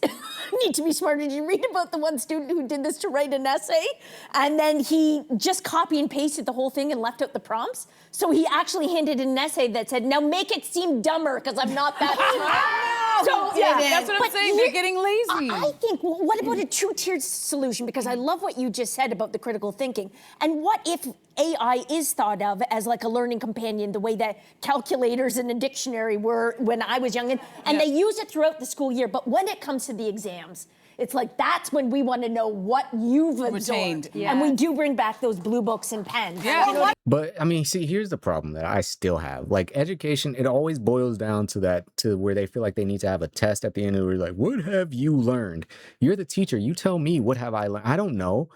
need to be smarter. Did you read about the one student who did this to write an essay, and then he just copy and pasted the whole thing and left out the prompts? So he actually handed an essay that said, "Now make it seem dumber, because I'm not that smart." So Yeah, that's what I'm saying. They're getting lazy. I think, what about a two-tiered solution? Because I love what you just said about the critical thinking. And what if AI is thought of as like a learning companion, the way that calculators in a dictionary were when I was young, and they use it throughout the school year, but when it comes to the exams, it's like, that's when we want to know what you've Retained. absorbed. And we do bring back those blue books and pens. Yeah. You know what But I mean, see, here's the problem that I still have. Like, education, it always boils down to that, to where they feel like they need to have a test at the end of it, like, what have you learned? You're the teacher. You tell me, what have I learned? I don't know.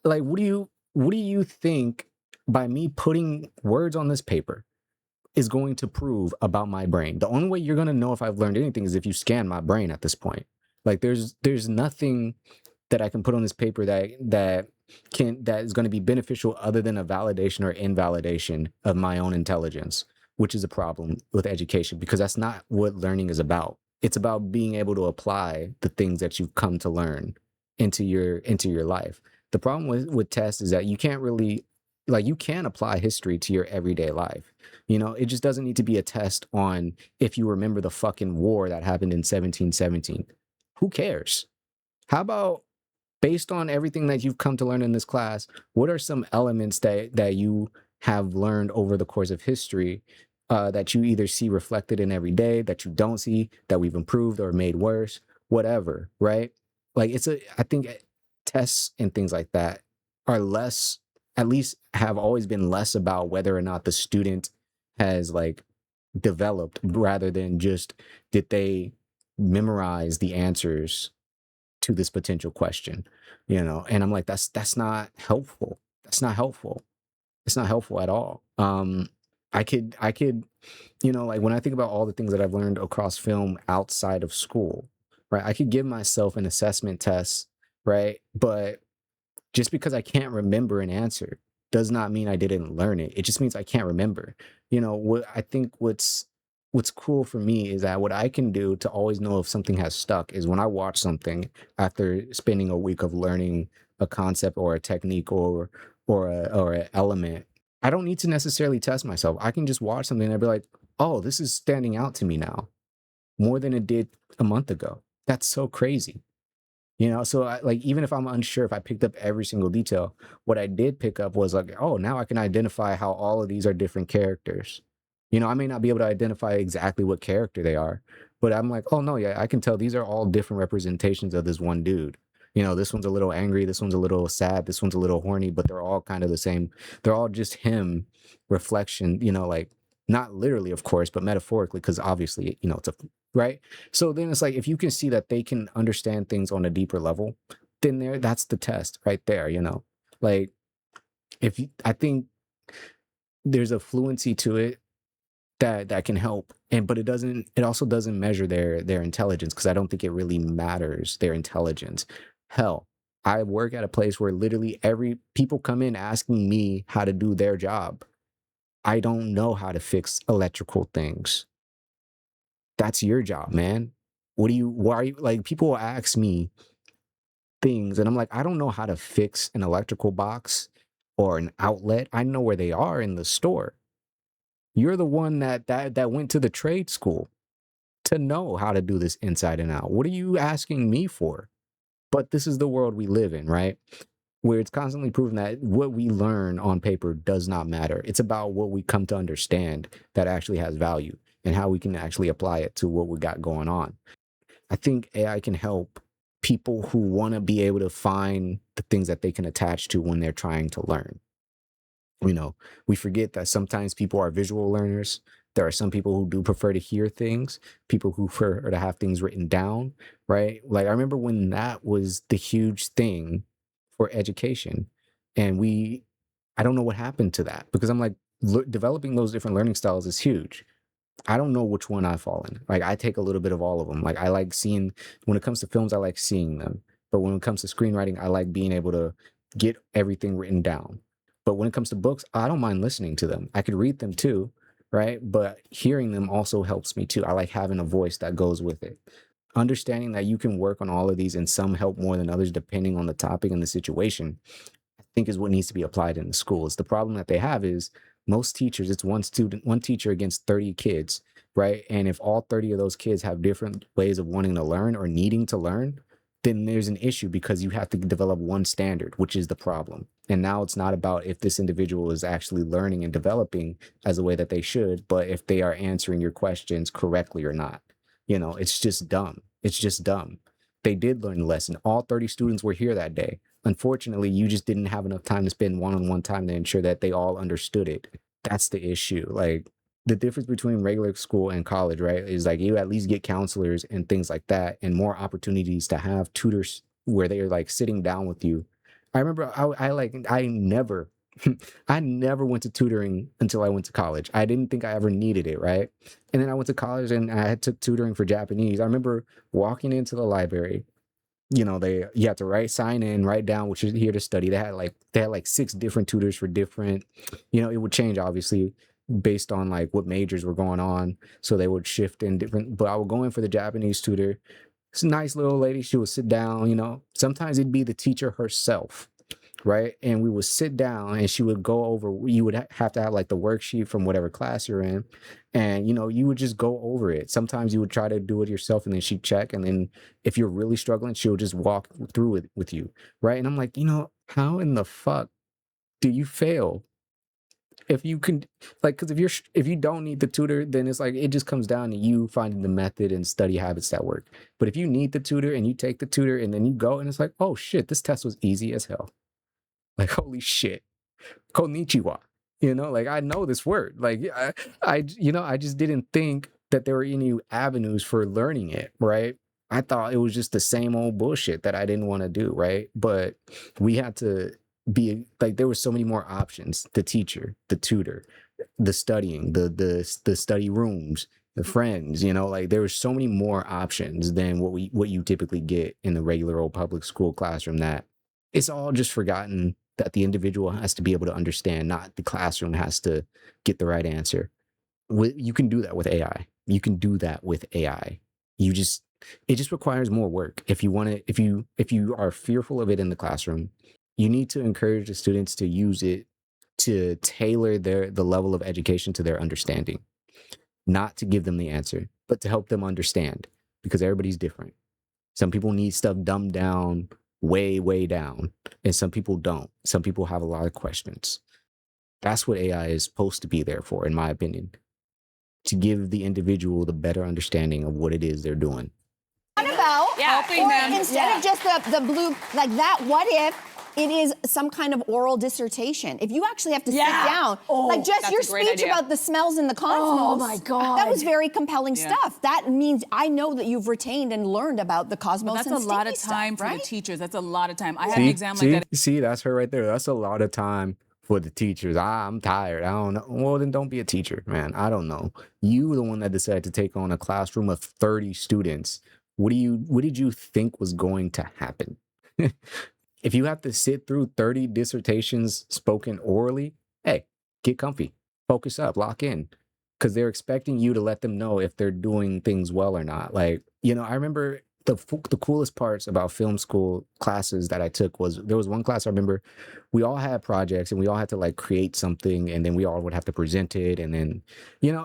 Like, what do you think by me putting words on this paper is going to prove about my brain? The only way you're going to know if I've learned anything is if you scan my brain at this point. Like, there's nothing that I can put on this paper that is going to be beneficial other than a validation or invalidation of my own intelligence, which is a problem with education, because that's not what learning is about. It's about being able to apply the things that you've come to learn into your life. The problem with tests is that you can't really, like, you can apply history to your everyday life. You know, it just doesn't need to be a test on if you remember the fucking war that happened in 1717. Who cares? How about, based on everything that you've come to learn in this class, what are some elements that you have learned over the course of history that you either see reflected in every day, that you don't see, that we've improved or made worse, whatever, right? Like, I think tests and things like that are less, at least have always been less about whether or not the student has, like, developed, rather than just, did they memorize the answers to this potential question, you know? And I'm like, that's not helpful. That's not helpful. It's not helpful at all. I could, you know, like, when I think about all the things that I've learned across film outside of school, right? I could give myself an assessment test, right? But just because I can't remember an answer does not mean I didn't learn it. It just means I can't remember. You know, what I think what's cool for me is that what I can do to always know if something has stuck is when I watch something after spending a week of learning a concept or a technique or an element. I don't need to necessarily test myself. I can just watch something and I'd be like, oh, this is standing out to me now more than it did a month ago. That's so crazy. You know, so like, even if I'm unsure if I picked up every single detail, what I did pick up was like, oh, now I can identify how all of these are different characters. You know, I may not be able to identify exactly what character they are, but I'm like, oh no, yeah, I can tell these are all different representations of this one dude. You know, this one's a little angry, this one's a little sad, this one's a little horny, but they're all kind of the same. They're all just him reflection, you know, like, not literally, of course, but metaphorically, because obviously, you know, it's right. So then it's like, if you can see that they can understand things on a deeper level, then that's the test right there, you know. Like, I think there's a fluency to it that can help. But it also doesn't measure their intelligence, because I don't think it really matters their intelligence. Hell, I work at a place where literally every people come in asking me how to do their job. I don't know how to fix electrical things. That's your job, man. Why are you like, people will ask me things and I'm like, I don't know how to fix an electrical box or an outlet. I know where they are in the store. You're the one that went to the trade school to know how to do this inside and out. What are you asking me for? But this is the world we live in, right? Where it's constantly proven that what we learn on paper does not matter. It's about what we come to understand that actually has value and how we can actually apply it to what we got going on. I think AI can help people who want to be able to find the things that they can attach to when they're trying to learn. You know, we forget that sometimes people are visual learners. There are some people who do prefer to hear things, people who prefer to have things written down, right? Like, I remember when that was the huge thing for education. And I don't know what happened to that, because I'm like, developing those different learning styles is huge. I don't know which one I fall in. Like, I take a little bit of all of them. Like, I like seeing, when it comes to films, I like seeing them. But when it comes to screenwriting, I like being able to get everything written down. But when it comes to books, I don't mind listening to them. I could read them too, right? But hearing them also helps me too. I like having a voice that goes with it. Understanding that you can work on all of these and some help more than others depending on the topic and the situation, I think is what needs to be applied in the schools. The problem that they have is most teachers, it's one student, one teacher against 30 kids, right? And if all 30 of those kids have different ways of wanting to learn or needing to learn, then there's an issue, because you have to develop one standard, which is the problem. And now it's not about if this individual is actually learning and developing as a way that they should, but if they are answering your questions correctly or not. You know, it's just dumb. It's just dumb. They did learn the lesson. All 30 students were here that day. Unfortunately, you just didn't have enough time to spend one-on-one time to ensure that they all understood it. That's the issue. Like, the difference between regular school and college, right, is like you at least get counselors and things like that, and more opportunities to have tutors where they're like sitting down with you. I remember I never I never went to tutoring until I went to college. I didn't think I ever needed it, right? And then I went to college and I took tutoring for Japanese. I remember walking into the library. You know, you have to sign in, write down what you're here to study. They had like 6 different tutors for different, you know, it would change obviously based on like what majors were going on. So they would shift in different, but I would go in for the Japanese tutor. It's a nice little lady. She would sit down, you know, sometimes it'd be the teacher herself, right? And we would sit down and she would go over, you would have to have like the worksheet from whatever class you're in. And, you know, you would just go over it. Sometimes you would try to do it yourself and then she'd check. And then if you're really struggling, she'll just walk through it with you, right? And I'm like, you know, how in the fuck do you fail? If you can, like, because if you don't need the tutor, then it's like it just comes down to you finding the method and study habits that work. But if you need the tutor and you take the tutor and then you go and it's like, oh shit, this test was easy as hell. Like, holy shit, konnichiwa. You know, like, I know this word. Like, I just didn't think that there were any avenues for learning it, right? I thought it was just the same old bullshit that I didn't want to do, right? But we had to be like, there were so many more options: the teacher, the tutor, the studying, the study rooms, the friends, you know, like there were so many more options than what you typically get in the regular old public school classroom, that it's all just forgotten that the individual has to be able to understand, not the classroom has to get the right answer. You can do that with AI. You can do that with AI. It just requires more work. If you are fearful of it in the classroom, you need to encourage the students to use it to tailor the level of education to their understanding, not to give them the answer, but to help them understand, because everybody's different. Some people need stuff dumbed down way, way down, and some people don't. Some people have a lot of questions. That's what AI is supposed to be there for, in my opinion, to give the individual the better understanding of what it is they're doing. What about helping them instead of just the blue like that? What if it is some kind of oral dissertation? If you actually have to sit down, like just that's your a great speech idea. about the smells in the cosmos. Oh my God. That was very compelling stuff. That means I know that you've retained and learned about the cosmos. That's and a lot of sticky time stuff, for right? the teachers. That's a lot of time. I had an exam like that. See, that's her right there. That's a lot of time for the teachers. I'm tired. I don't know. Well, then don't be a teacher, man. I don't know. You the one that decided to take on a classroom of 30 students. What did you think was going to happen? If you have to sit through 30 dissertations spoken orally, hey, get comfy, focus up, lock in. Because they're expecting you to let them know if they're doing things well or not. Like, I remember the coolest parts about film school classes that I took was there was one class I remember we all had projects and we all had to like create something and then we all would have to present it and then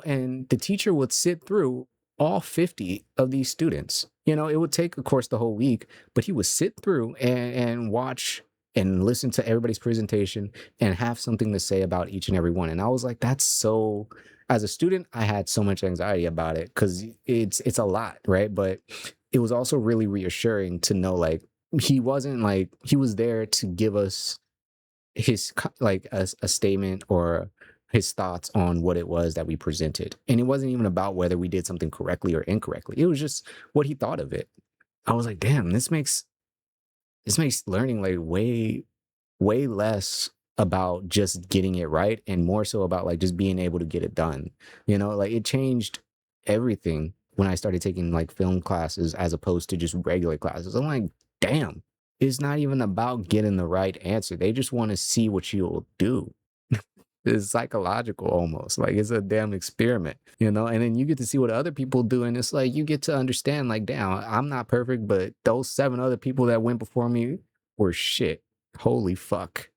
and the teacher would sit through all 50 of these students. It would take of course the whole week, but he would sit through and watch and listen to everybody's presentation and have something to say about each and every one. And I was like, that's so, as a student, I had so much anxiety about it because it's a lot, right? But it was also really reassuring to know like he wasn't like he was there to give us his like a statement or his thoughts on what it was that we presented. And it wasn't even about whether we did something correctly or incorrectly. It was just what he thought of it. I was like, damn, this makes learning like way less about just getting it right and more so about like just being able to get it done. Like it changed everything when I started taking like film classes as opposed to just regular classes. I'm like, damn, it's not even about getting the right answer. They just want to see what you'll do. It's psychological almost. Like it's a damn experiment, And then you get to see what other people do. And it's like you get to understand, like, damn, I'm not perfect, but those 7 other people that went before me were shit. Holy fuck.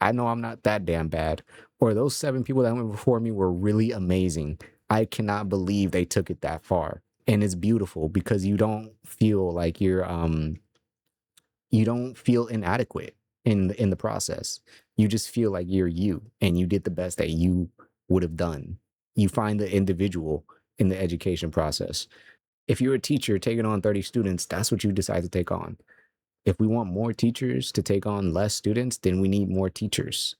I know I'm not that damn bad. Or those 7 people that went before me were really amazing. I cannot believe they took it that far. And it's beautiful because you don't feel like you don't feel inadequate in the process. You just feel like you're you and you did the best that you would have done. You find the individual in the education process. If you're a teacher taking on 30 students, that's what you decide to take on. If we want more teachers to take on less students, then we need more teachers.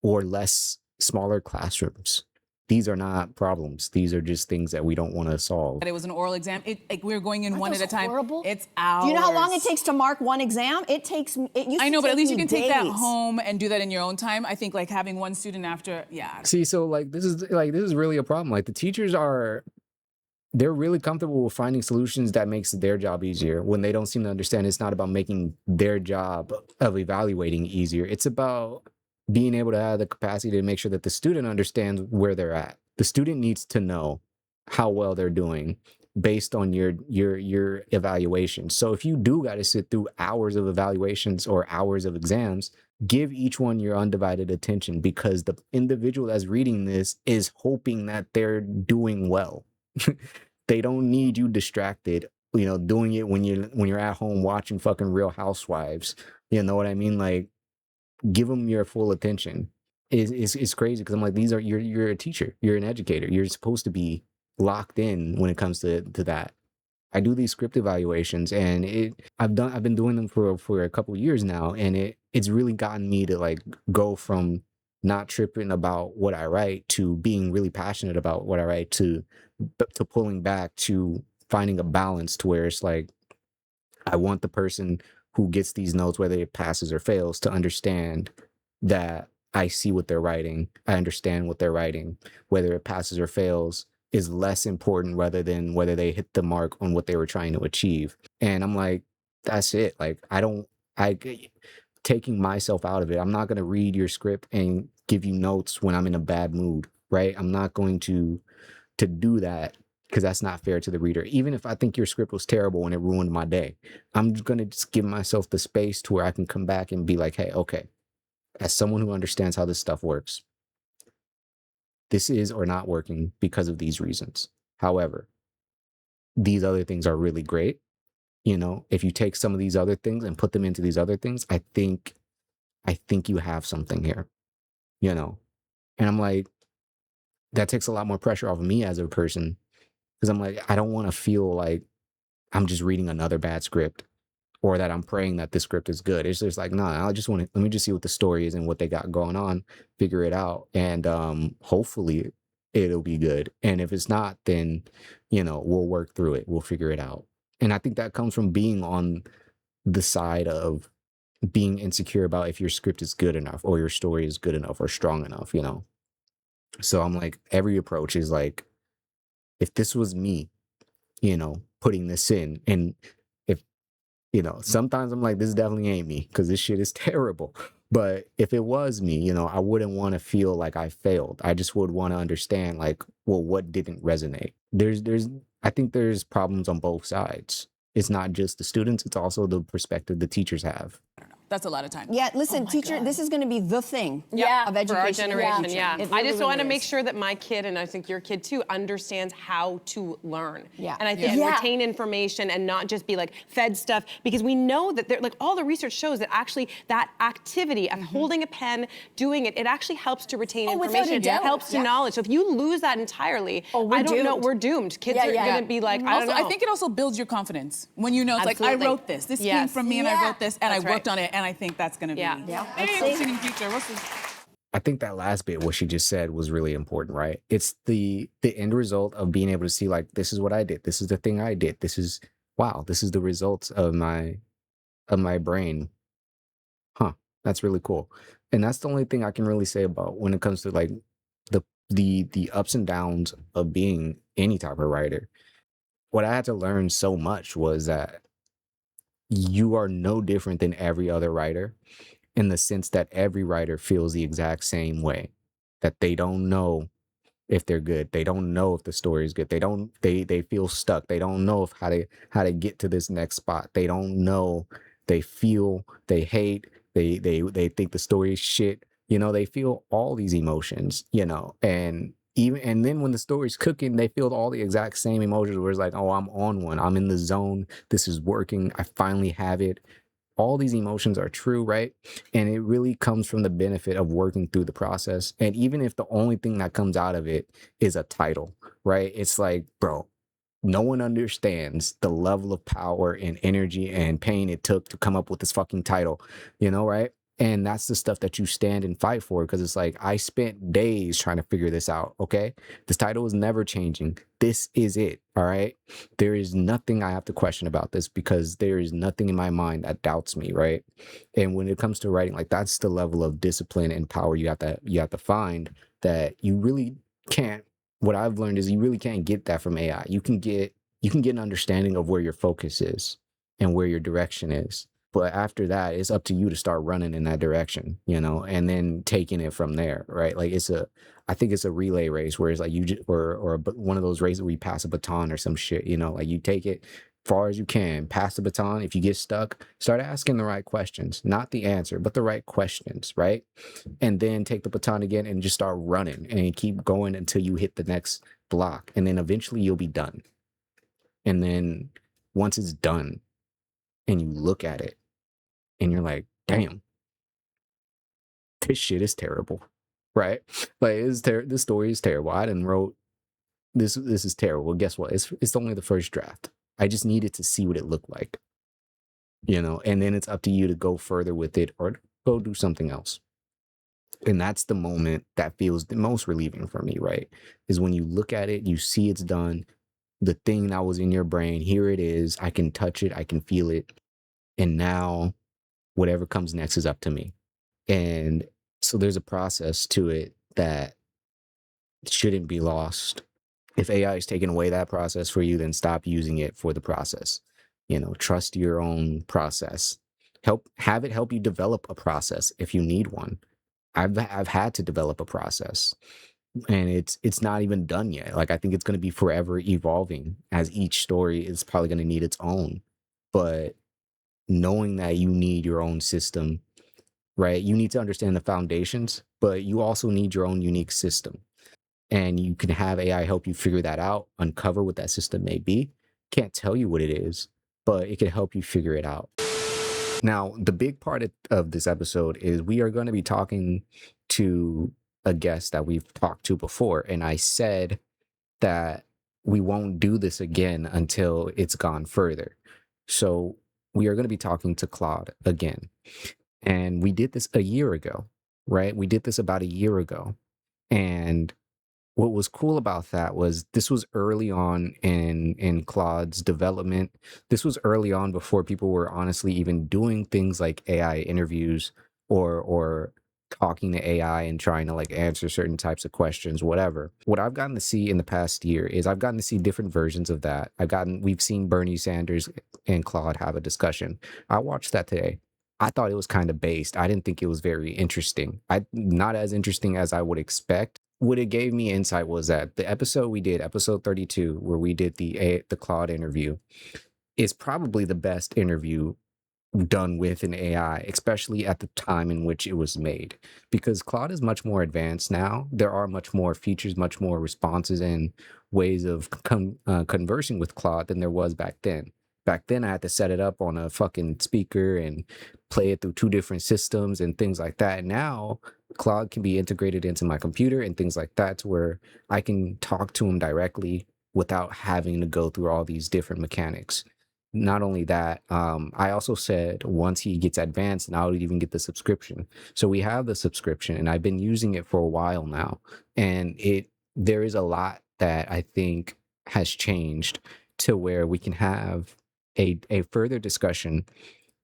Or less smaller classrooms. These are not problems. These are just things that we don't want to solve. It was an oral exam. We were going in one at a time. Horrible? It's hours. Do you know how long it takes to mark one exam? It used I know, to but at take least you me can take that days. home and do that in your own time. I think like having one student after, yeah. See, so like this is really a problem. Like the teachers they're really comfortable with finding solutions that makes their job easier when they don't seem to understand it's not about making their job of evaluating easier. It's about being able to have the capacity to make sure that the student understands where they're at. The student needs to know how well they're doing based on your evaluation. So if you do got to sit through hours of evaluations or hours of exams, give each one your undivided attention because the individual that's reading this is hoping that they're doing well. They don't need you distracted, doing it when you're at home watching fucking Real Housewives. You know what I mean? Like, give them your full attention. It's crazy because I'm like, you're a teacher, you're an educator, you're supposed to be locked in when it comes to that. I do these script evaluations and I've been doing them for a couple years now, and it's really gotten me to like go from not tripping about what I write to being really passionate about what I write to pulling back to finding a balance to where it's like I want the person who gets these notes, whether it passes or fails, to understand that I see what they're writing. I understand what they're writing. Whether it passes or fails is less important rather than whether they hit the mark on what they were trying to achieve. And I'm like, that's it. Like, taking myself out of it. I'm not going to read your script and give you notes when I'm in a bad mood, right? I'm not going to do that because that's not fair to the reader. Even if I think your script was terrible and it ruined my day, I'm going to just give myself the space to where I can come back and be like, hey, okay, as someone who understands how this stuff works, this is or not working because of these reasons. However, these other things are really great. If you take some of these other things and put them into these other things, I think you have something here, And I'm like, that takes a lot more pressure off of me as a person because I'm like, I don't want to feel like I'm just reading another bad script or that I'm praying that this script is good. It's just like, nah, let me just see what the story is and what they got going on, figure it out. And hopefully it'll be good. And if it's not, then, we'll work through it. We'll figure it out. And I think that comes from being on the side of being insecure about if your script is good enough or your story is good enough or strong enough, you know? So I'm like, every approach is like, if this was me, you know, putting this in, and if, you know, sometimes I'm like, this definitely ain't me because this shit is terrible. But if it was me, you know, I wouldn't want to feel like I failed. I just would want to understand, like, well, what didn't resonate? I think there's problems on both sides. It's not just the students, it's also the perspective the teachers have. That's a lot of time. Yeah, listen, teacher, this is going to be the thing Yeah. of For education. our generation, teaching. yeah. It I really, just want to really make is. sure that my kid, and I think your kid too, understands how to learn. Yeah. And I think Yeah. retain information and not just be like fed stuff, because we know that like all the research shows that actually that activity of holding a pen, doing it, it actually helps to retain Oh, without a information. doubt. It helps to Yeah. knowledge. So if you lose that entirely, Oh, we're I don't know, doomed. we're doomed. Kids Yeah, are yeah. going to be like, I don't Also, know. I think it also builds your confidence when you know it's like, I Absolutely. wrote this. This came Yes. from me and I Yeah. wrote this and That's I worked right. on it, and I think that's going to be. Yeah. Yeah. Hey, Let's I'm see. singing teacher. What's this? I think that last bit, what she just said, was really important, right? It's the end result of being able to see, like, this is what I did. This is the thing I did. This is, wow, this is the results of my brain. Huh, that's really cool. And that's the only thing I can really say about when it comes to like the ups and downs of being any type of writer. What I had to learn so much was that you are no different than every other writer, in the sense that every writer feels the exact same way, that they don't know if they're good. They don't know if the story is good. They feel stuck. They don't know if how to get to this next spot. They don't know. They feel, they hate, they think the story is shit. You know, they feel all these emotions, you know, and then when the story's cooking, they feel all the exact same emotions where it's like, oh, I'm on one. I'm in the zone. This is working. I finally have it. All these emotions are true, right? And it really comes from the benefit of working through the process. And even if the only thing that comes out of it is a title, right? It's like, bro, no one understands the level of power and energy and pain it took to come up with this fucking title, you know, right? And that's the stuff that you stand and fight for, because it's like, I spent days trying to figure this out, okay? This title is never changing. This is it, all right? There is nothing I have to question about this, because there is nothing in my mind that doubts me, right? And when it comes to writing, like, that's the level of discipline and power you have to find, that you really can't. What I've learned is you really can't get that from AI. You can get an understanding of where your focus is and where your direction is. But after that, it's up to you to start running in that direction, you know, and then taking it from there, right? Like, I think it's a relay race where it's like you just, or one of those races where you pass a baton or some shit, you know, like you take it far as you can, pass the baton. If you get stuck, start asking the right questions, not the answer, but the right questions, right? And then take the baton again and just start running and keep going until you hit the next block. And then eventually you'll be done. And then once it's done and you look at it and you're like, damn, this shit is terrible, right? Like, this story is terrible. I didn't wrote this. This is terrible. Well, guess what? It's only the first draft. I just needed to see what it looked like, you know, and then it's up to you to go further with it or go do something else. And that's the moment that feels the most relieving for me, right? Is when you look at it, you see it's done, the thing that was in your brain, here it is. I can touch it, I can feel it. And now whatever comes next is up to me. And so there's a process to it that shouldn't be lost. If AI is taking away that process for you, then stop using it for the process. You know, trust your own process. Have it help you develop a process if you need one. I've had to develop a process, and it's not even done yet. Like, I think it's going to be forever evolving, as each story is probably going to need its own. But knowing that you need your own system, right? You need to understand the foundations, but you also need your own unique system. And you can have AI help you figure that out, uncover what that system may be. Can't tell you what it is, but it can help you figure it out. Now, the big part of this episode is we are going to be talking to a guest that we've talked to before. And I said that we won't do this again until it's gone further. So we are going to be talking to Claude again. And we did this a year ago, right? We did this about a year ago. And what was cool about that was this was early on in Claude's development. This was early on before people were honestly even doing things like AI interviews or talking to AI and trying to like answer certain types of questions, whatever. What I've gotten to see in the past year is I've gotten to see different versions of that. We've seen Bernie Sanders and Claude have a discussion. I watched that today. I thought it was kind of based. I didn't think it was very interesting. Not as interesting as I would expect. What it gave me insight was that the episode we did, episode 32, where we did the Claude interview, is probably the best interview done with an AI, especially at the time in which it was made. Because Claude is much more advanced now. There are much more features, much more responses and ways of conversing with Claude than there was back then. Back then, I had to set it up on a fucking speaker and play it through two different systems and things like that. Now, Claude can be integrated into my computer and things like that to where I can talk to him directly without having to go through all these different mechanics. Not only that, I also said once he gets advanced, and I'll even get the subscription. So we have the subscription, and I've been using it for a while now. And there is a lot that I think has changed to where we can have a further discussion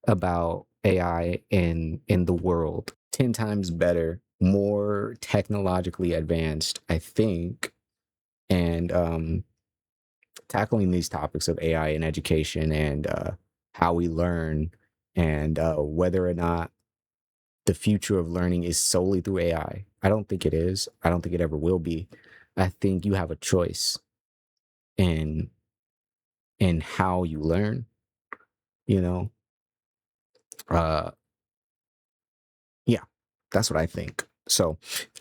about AI in the world. 10 times better, more technologically advanced, I think, and tackling these topics of AI in education and how we learn and whether or not the future of learning is solely through AI. I don't think it is. I don't think it ever will be. I think you have a choice in how you learn, you know. Yeah, that's what I think. So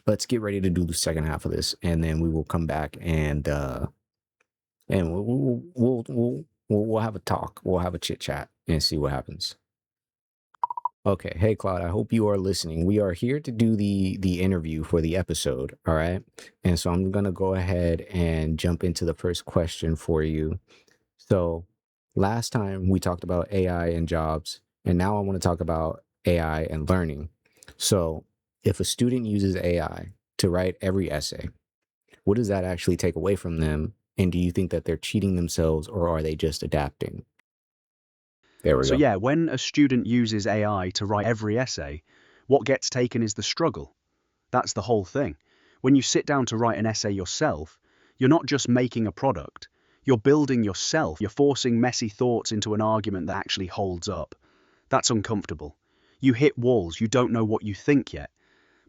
let's get ready to do the second half of this, and then we will come back and we'll have a talk. We'll have a chit chat and see what happens. Okay, hey Claude, I hope you are listening. We are here to do the interview for the episode, all right? And so I'm gonna go ahead and jump into the first question for you. So last time we talked about AI and jobs, and now I want to talk about AI and learning. So if a student uses AI to write every essay, what does that actually take away from them? And do you think that they're cheating themselves or are they just adapting? There we So go. yeah, when a student uses AI to write every essay, what gets taken is the struggle. That's the whole thing. When you sit down to write an essay yourself, you're not just making a product, you're building yourself. You're forcing messy thoughts into an argument that actually holds up. That's uncomfortable. You hit walls, you don't know what you think yet.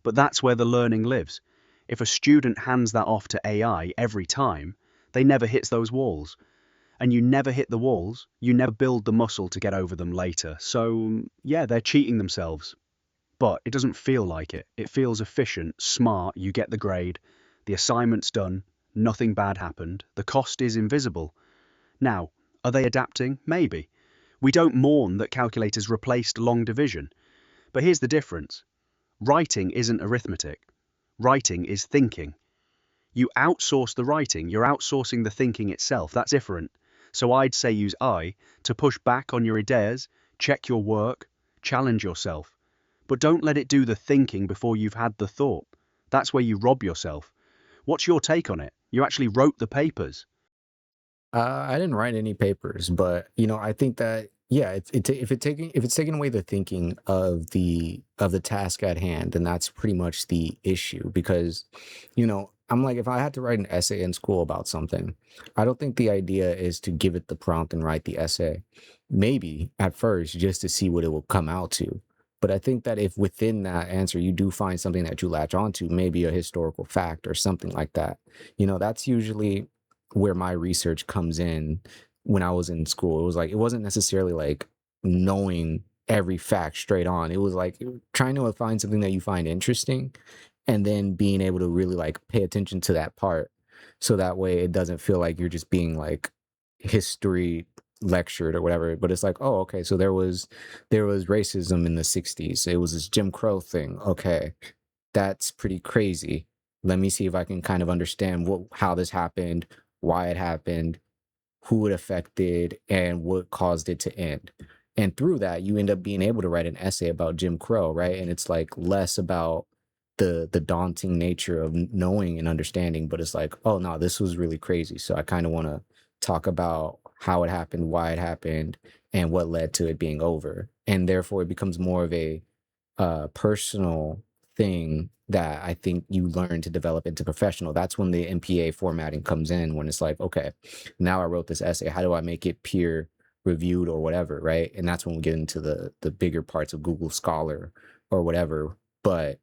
But that's where the learning lives. If a student hands that off to AI every time, they never hits those walls. And you never hit the walls, you never build the muscle to get over them later. So yeah, they're cheating themselves. But it doesn't feel like it. It feels efficient, smart, you get the grade, the assignment's done, nothing bad happened, the cost is invisible. Now, are they adapting? Maybe. We don't mourn that calculators replaced long division. But here's the difference. Writing isn't arithmetic. Writing is thinking. You outsource the writing, you're outsourcing the thinking itself. That's different. So I'd say use I to push back on your ideas, check your work, challenge yourself. But don't let it do the thinking before you've had the thought. That's where you rob yourself. What's your take on it? You actually wrote the papers. I didn't write any papers, but I think that yeah, if it's taking away the thinking of the task at hand, then that's pretty much the issue. Because I'm like, if I had to write an essay in school about something, I don't think the idea is to give it the prompt and write the essay. Maybe at first just to see what it will come out to. But I think that if within that answer you do find something that you latch onto, maybe a historical fact or something like that, that's usually where my research comes in. When I was in school, it wasn't necessarily like knowing every fact straight on. It was like trying to find something that you find interesting and then being able to really like pay attention to that part, so that way it doesn't feel like you're just being like history lectured or whatever. But it's like, oh, okay, so there was racism in the 60s. It was this Jim Crow thing. Okay, that's pretty crazy. Let me see if I can kind of understand how this happened, why it happened, who it affected, and what caused it to end. And through that, you end up being able to write an essay about Jim Crow, right? And it's like less about the daunting nature of knowing and understanding, but it's like, oh no, this was really crazy. So I kind of want to talk about how it happened, why it happened, and what led to it being over. And therefore, it becomes more of a personal thing that I think you learn to develop into professional. That's when the MPA formatting comes in, when it's like, okay, now I wrote this essay. How do I make it peer reviewed or whatever, right? And that's when we get into the bigger parts of Google Scholar or whatever. But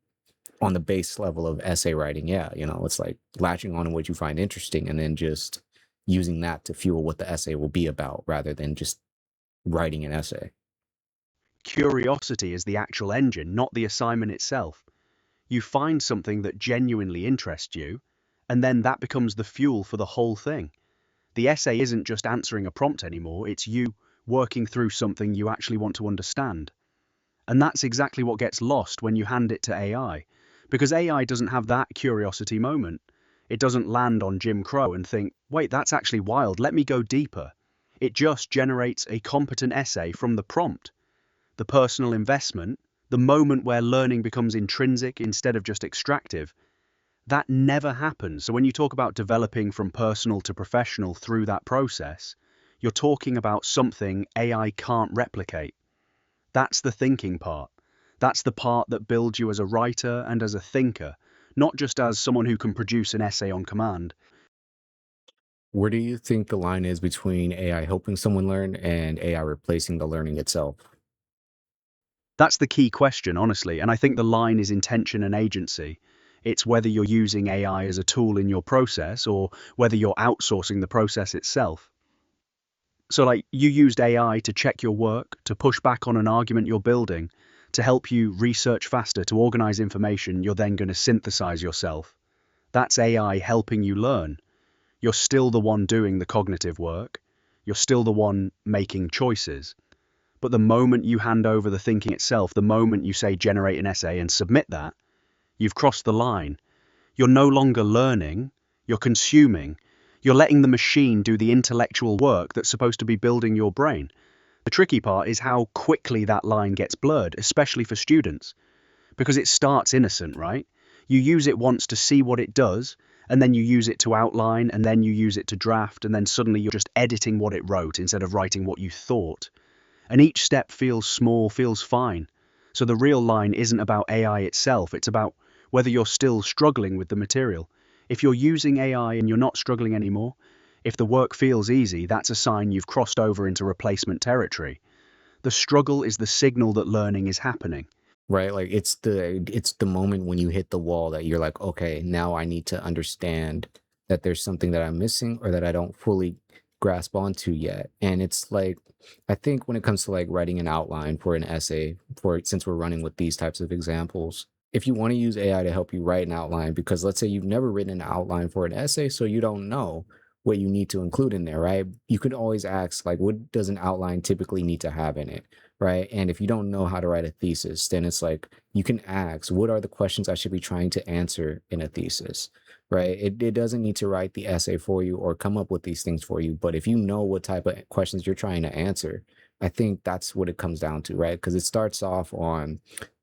on the base level of essay writing, yeah, it's like latching on to what you find interesting and then just using that to fuel what the essay will be about rather than just writing an essay. Curiosity is the actual engine, not the assignment itself. You find something that genuinely interests you, and then that becomes the fuel for the whole thing. The essay isn't just answering a prompt anymore, it's you working through something you actually want to understand. And that's exactly what gets lost when you hand it to AI, because AI doesn't have that curiosity moment. It doesn't land on Jim Crow and think, wait, that's actually wild, let me go deeper. It just generates a competent essay from the prompt. The personal investment, the moment where learning becomes intrinsic instead of just extractive, that never happens. So when you talk about developing from personal to professional through that process, you're talking about something AI can't replicate. That's the thinking part. That's the part that builds you as a writer and as a thinker, not just as someone who can produce an essay on command. Where do you think the line is between AI helping someone learn and AI replacing the learning itself? That's the key question, honestly, and I think the line is intention and agency. It's whether you're using AI as a tool in your process or whether you're outsourcing the process itself. So, like, you used AI to check your work, to push back on an argument you're building, to help you research faster, to organize information you're then going to synthesize yourself. That's AI helping you learn. You're still the one doing the cognitive work. You're still the one making choices. But the moment you hand over the thinking itself, the moment you say generate an essay and submit that, you've crossed the line. You're no longer learning, you're consuming. You're letting the machine do the intellectual work that's supposed to be building your brain. The tricky part is how quickly that line gets blurred, especially for students. Because it starts innocent, right? You use it once to see what it does, and then you use it to outline, and then you use it to draft, and then suddenly you're just editing what it wrote instead of writing what you thought. And each step feels small, feels fine. So the real line isn't about AI itself, it's about whether you're still struggling with the material. If you're using AI and you're not struggling anymore, if the work feels easy, that's a sign you've crossed over into replacement territory. The struggle is the signal that learning is happening. Right? Like it's the moment when you hit the wall that you're like, okay, now I need to understand that there's something that I'm missing or that I don't fully grasp onto yet. And it's like, I think when it comes to like writing an outline for an essay, for since we're running with these types of examples, if you want to use AI to help you write an outline, because let's say you've never written an outline for an essay, so you don't know what you need to include in there, right? You could always ask, like, what does an outline typically need to have in it, right? And if you don't know how to write a thesis, then it's like you can ask, what are the questions I should be trying to answer in a thesis, right? It doesn't need to write the essay for you or come up with these things for you. But if you know what type of questions you're trying to answer, I think that's what it comes down to, right? Because it starts off on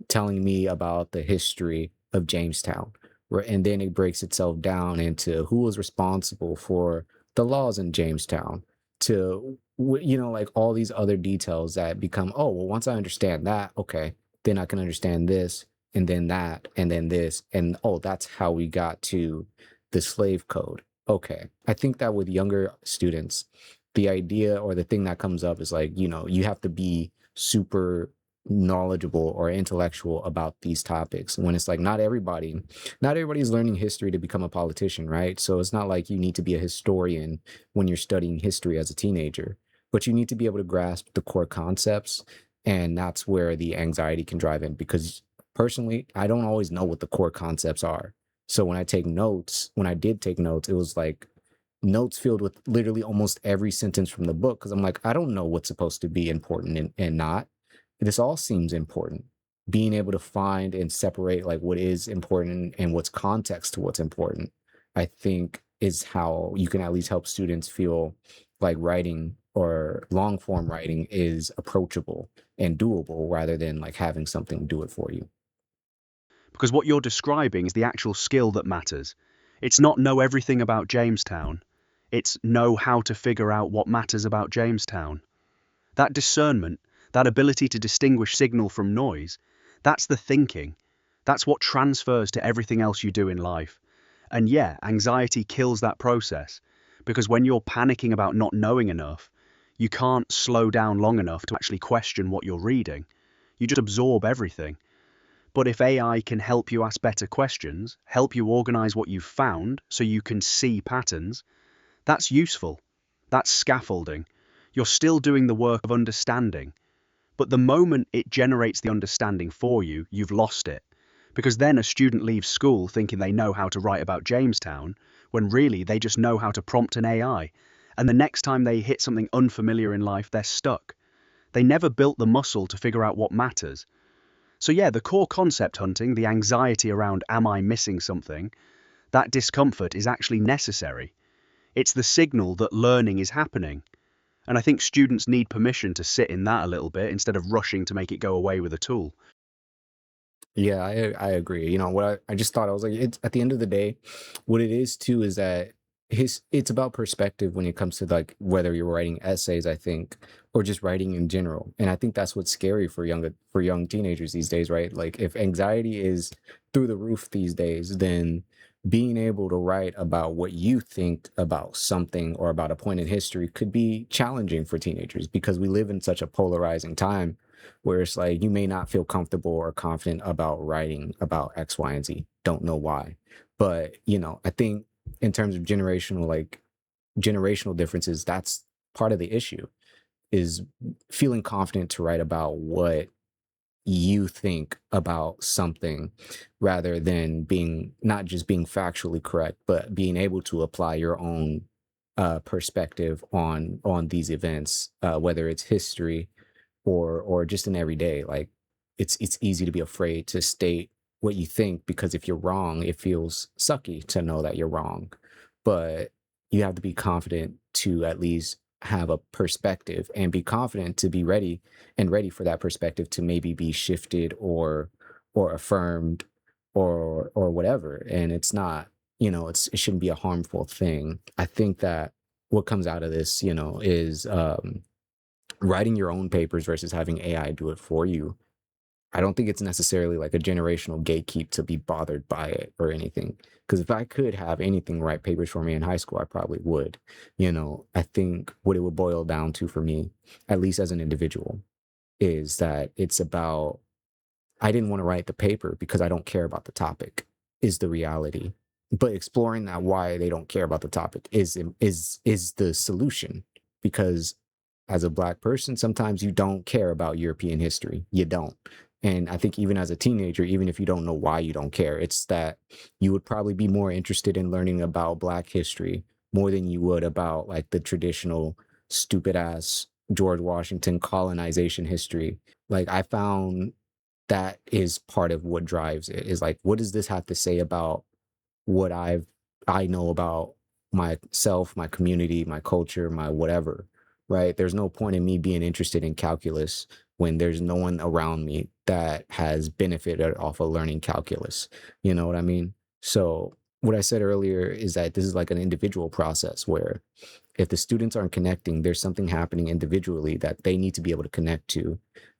telling me about the history of Jamestown, right? And then it breaks itself down into who was responsible for the laws in Jamestown to, like all these other details that become, oh, well, once I understand that, okay, then I can understand this and then that and then this. And oh, that's how we got to the slave code. Okay. I think that with younger students, the idea or the thing that comes up is like, you have to be super knowledgeable or intellectual about these topics, when it's like not everybody's learning history to become a politician, right? So it's not like you need to be a historian when you're studying history as a teenager, but you need to be able to grasp the core concepts. And that's where the anxiety can drive in, because personally, I don't always know what the core concepts are. So when I did take notes, it was like notes filled with literally almost every sentence from the book, because I'm like, I don't know what's supposed to be important and not. This all seems important. Being able to find and separate like what is important and what's context to what's important, I think is how you can at least help students feel like writing or long form writing is approachable and doable rather than like having something do it for you. Because what you're describing is the actual skill that matters. It's not know everything about Jamestown. It's know how to figure out what matters about Jamestown. That discernment, that ability to distinguish signal from noise, that's the thinking. That's what transfers to everything else you do in life. And yeah, anxiety kills that process, because when you're panicking about not knowing enough, you can't slow down long enough to actually question what you're reading. You just absorb everything. But if AI can help you ask better questions, help you organize what you've found so you can see patterns, that's useful. That's scaffolding. You're still doing the work of understanding. But the moment it generates the understanding for you, you've lost it. Because then a student leaves school thinking they know how to write about Jamestown, when really they just know how to prompt an AI. And the next time they hit something unfamiliar in life, they're stuck. They never built the muscle to figure out what matters. So yeah, the core concept hunting, the anxiety around am I missing something, that discomfort is actually necessary. It's the signal that learning is happening. And I think students need permission to sit in that a little bit instead of rushing to make it go away with a tool. Yeah, I agree. You know what I just thought I was like, it's at the end of the day, what it is too is that it's about perspective when it comes to like whether you're writing essays, I think, or just writing in general. And I think that's what's scary for young teenagers these days, right? Like if anxiety is through the roof these days, then being able to write about what you think about something or about a point in history could be challenging for teenagers because we live in such a polarizing time where it's like you may not feel comfortable or confident about writing about X, Y, and Z. Don't know why. But, you know, I think in terms of generational differences, that's part of the issue is feeling confident to write about what you think about something rather than being not just being factually correct, but being able to apply your own perspective on these events, whether it's history or just in everyday. Like it's easy to be afraid to state what you think because if you're wrong, it feels sucky to know that you're wrong. But you have to be confident to at least have a perspective and be confident to be ready for that perspective to maybe be shifted or affirmed or whatever. And it's not, you know, it shouldn't be a harmful thing. I think that what comes out of this, you know, is writing your own papers versus having AI do it for you. I don't think it's necessarily like a generational gatekeep to be bothered by it or anything. Because if I could have anything write papers for me in high school, I probably would. You know, I think what it would boil down to for me, at least as an individual, is that it's about I didn't want to write the paper because I don't care about the topic, is the reality. But exploring that why they don't care about the topic is the solution. Because as a Black person, sometimes you don't care about European history. You don't. And I think even as a teenager, even if you don't know why you don't care, it's that you would probably be more interested in learning about Black history more than you would about like the traditional stupid ass George Washington colonization history. Like I found that is part of what drives it is like, what does this have to say about what I know about myself, my community, my culture, my whatever, right? There's no point in me being interested in calculus when there's no one around me that has benefited off of learning calculus. You know what I mean? So what I said earlier is that this is like an individual process where if the students aren't connecting, there's something happening individually that they need to be able to connect to.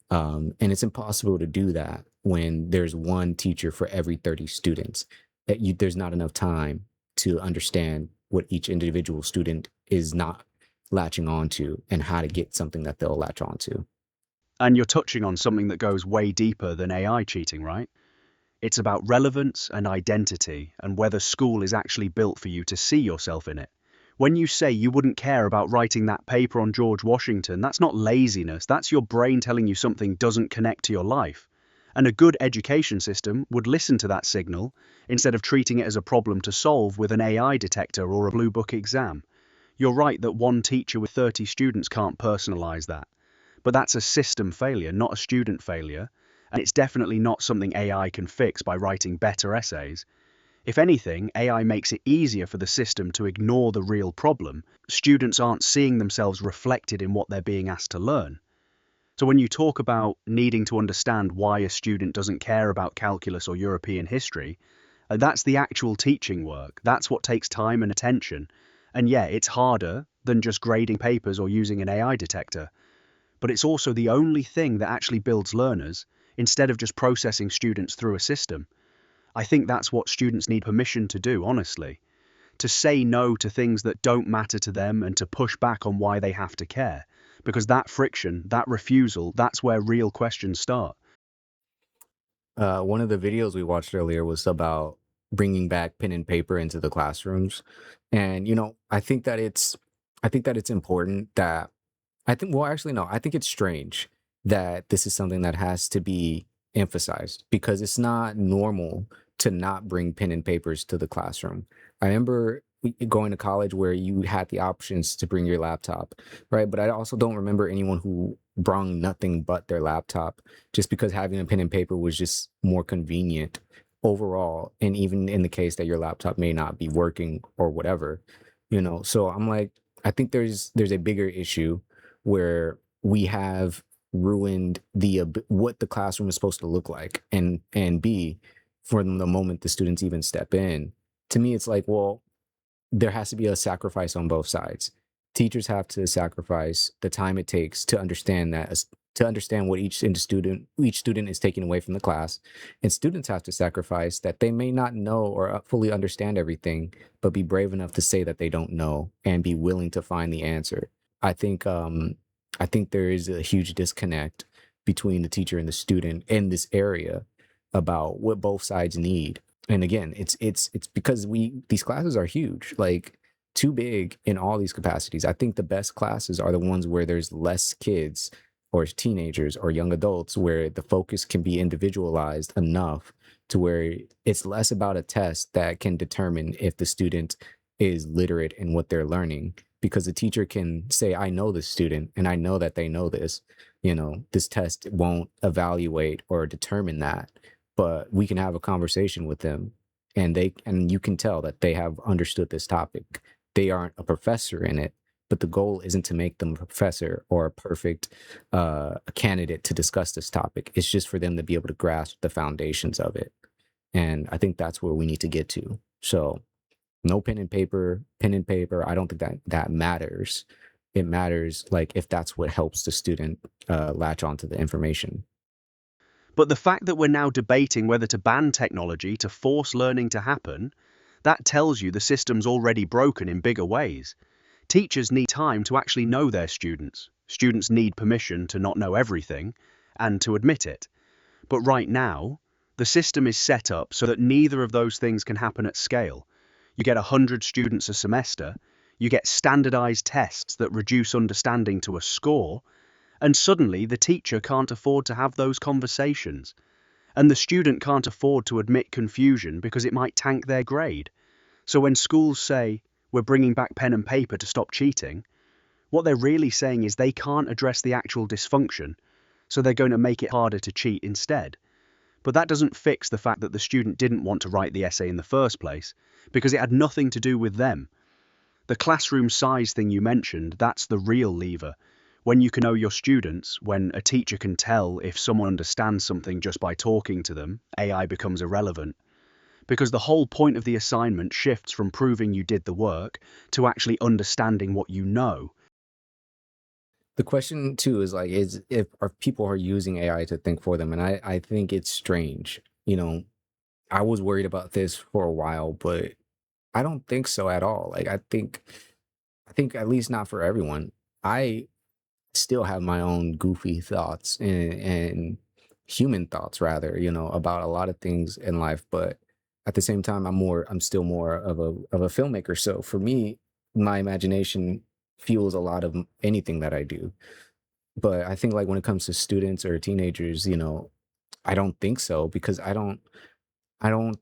And it's impossible to do that when there's one teacher for every 30 students. There's not enough time to understand what each individual student is not latching onto and how to get something that they'll latch onto. And you're touching on something that goes way deeper than AI cheating, right? It's about relevance and identity and whether school is actually built for you to see yourself in it. When you say you wouldn't care about writing that paper on George Washington, that's not laziness, that's your brain telling you something doesn't connect to your life. And a good education system would listen to that signal instead of treating it as a problem to solve with an AI detector or a blue book exam. You're right that one teacher with 30 students can't personalize that. But that's a system failure, not a student failure. And it's definitely not something AI can fix by writing better essays. If anything, AI makes it easier for the system to ignore the real problem. Students aren't seeing themselves reflected in what they're being asked to learn. So when you talk about needing to understand why a student doesn't care about calculus or European history, that's the actual teaching work. That's what takes time and attention. And yeah, it's harder than just grading papers or using an AI detector. But it's also the only thing that actually builds learners instead of just processing students through a system. I think that's what students need permission to do, honestly. To say no to things that don't matter to them and to push back on why they have to care. Because that friction, that refusal, that's where real questions start. One of the videos we watched earlier was about bringing back pen and paper into the classrooms, and I think that it's important that well, actually, no, I think it's strange that this is something that has to be emphasized because it's not normal to not bring pen and papers to the classroom. I remember going to college where you had the options to bring your laptop, right? But I also don't remember anyone who brung nothing but their laptop just because having a pen and paper was just more convenient overall. And even in the case that your laptop may not be working or whatever, So I'm like, I think there's a bigger issue where we have ruined what the classroom is supposed to look like and be from the moment the students even step in. To me, it's like, well, there has to be a sacrifice on both sides. Teachers have to sacrifice the time it takes to understand to understand what each student is taking away from the class, and students have to sacrifice that they may not know or fully understand everything, but be brave enough to say that they don't know and be willing to find the answer. I think I think there is a huge disconnect between the teacher and the student in this area about what both sides need. And again, it's because these classes are huge, like too big in all these capacities. I think the best classes are the ones where there's less kids or teenagers or young adults, where the focus can be individualized enough to where it's less about a test that can determine if the student is literate in what they're learning, because the teacher can say, I know this student and I know that they know this. This test won't evaluate or determine that, but we can have a conversation with them, and you can tell that they have understood this topic. They aren't a professor in it, but the goal isn't to make them a professor or a perfect candidate to discuss this topic. It's just for them to be able to grasp the foundations of it. And I think that's where we need to get to. So no pen and paper, I don't think that matters. It matters like if that's what helps the student latch onto the information. But the fact that we're now debating whether to ban technology to force learning to happen, that tells you the system's already broken in bigger ways. Teachers need time to actually know their students. Students need permission to not know everything and to admit it. But right now, the system is set up so that neither of those things can happen at scale. You get 100 students a semester, you get standardized tests that reduce understanding to a score, and suddenly the teacher can't afford to have those conversations. And the student can't afford to admit confusion because it might tank their grade. So when schools say, we're bringing back pen and paper to stop cheating, what they're really saying is they can't address the actual dysfunction, so they're going to make it harder to cheat instead. But that doesn't fix the fact that the student didn't want to write the essay in the first place, because it had nothing to do with them. The classroom size thing you mentioned, that's the real lever. When you can know your students, when a teacher can tell if someone understands something just by talking to them, AI becomes irrelevant. Because the whole point of the assignment shifts from proving you did the work to actually understanding what you know. The question too is like, is if people are using AI to think for them, and I think it's strange. I was worried about this for a while, but I don't think so at all. Like I think at least not for everyone. I still have my own goofy thoughts and human thoughts rather, about a lot of things in life. But at the same time, I'm still more of a filmmaker. So for me, my imagination fuels a lot of anything that I do. But I think like when it comes to students or teenagers, I don't think so, because I don't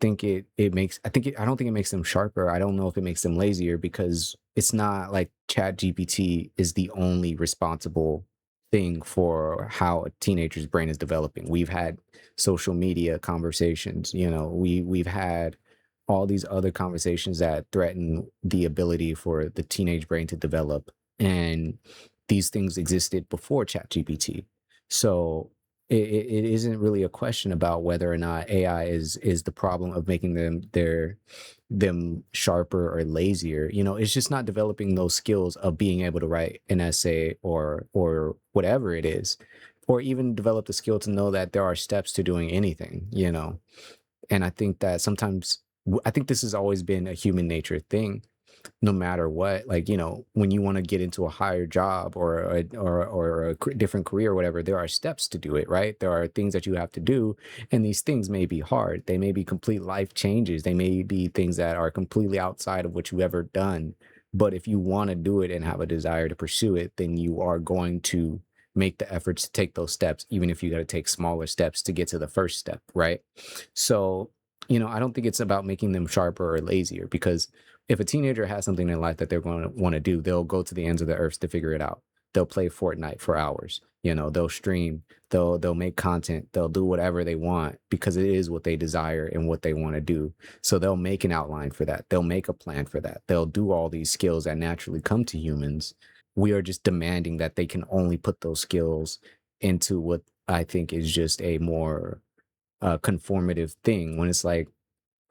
think it makes I don't think it makes them sharper. I don't know if it makes them lazier, because it's not like Chat GPT is the only responsible thing for how a teenager's brain is developing. We've had social media conversations, we've had all these other conversations that threaten the ability for the teenage brain to develop. And these things existed before Chat GPT. So it isn't really a question about whether or not AI is the problem of making them sharper or lazier. It's just not developing those skills of being able to write an essay or whatever it is, or even develop the skill to know that there are steps to doing anything. And I think that sometimes I think this has always been a human nature thing, no matter what. Like, when you want to get into a higher job or a different career or whatever, there are steps to do it, right? There are things that you have to do, and these things may be hard. They may be complete life changes. They may be things that are completely outside of what you've ever done. But if you want to do it and have a desire to pursue it, then you are going to make the efforts to take those steps, even if you got to take smaller steps to get to the first step, right? So, I don't think it's about making them sharper or lazier, because if a teenager has something in life that they're going to want to do, they'll go to the ends of the earth to figure it out. They'll play Fortnite for hours. They'll stream. They'll make content. They'll do whatever they want because it is what they desire and what they want to do. So they'll make an outline for that. They'll make a plan for that. They'll do all these skills that naturally come to humans. We are just demanding that they can only put those skills into what I think is just a more conformative thing, when it's like,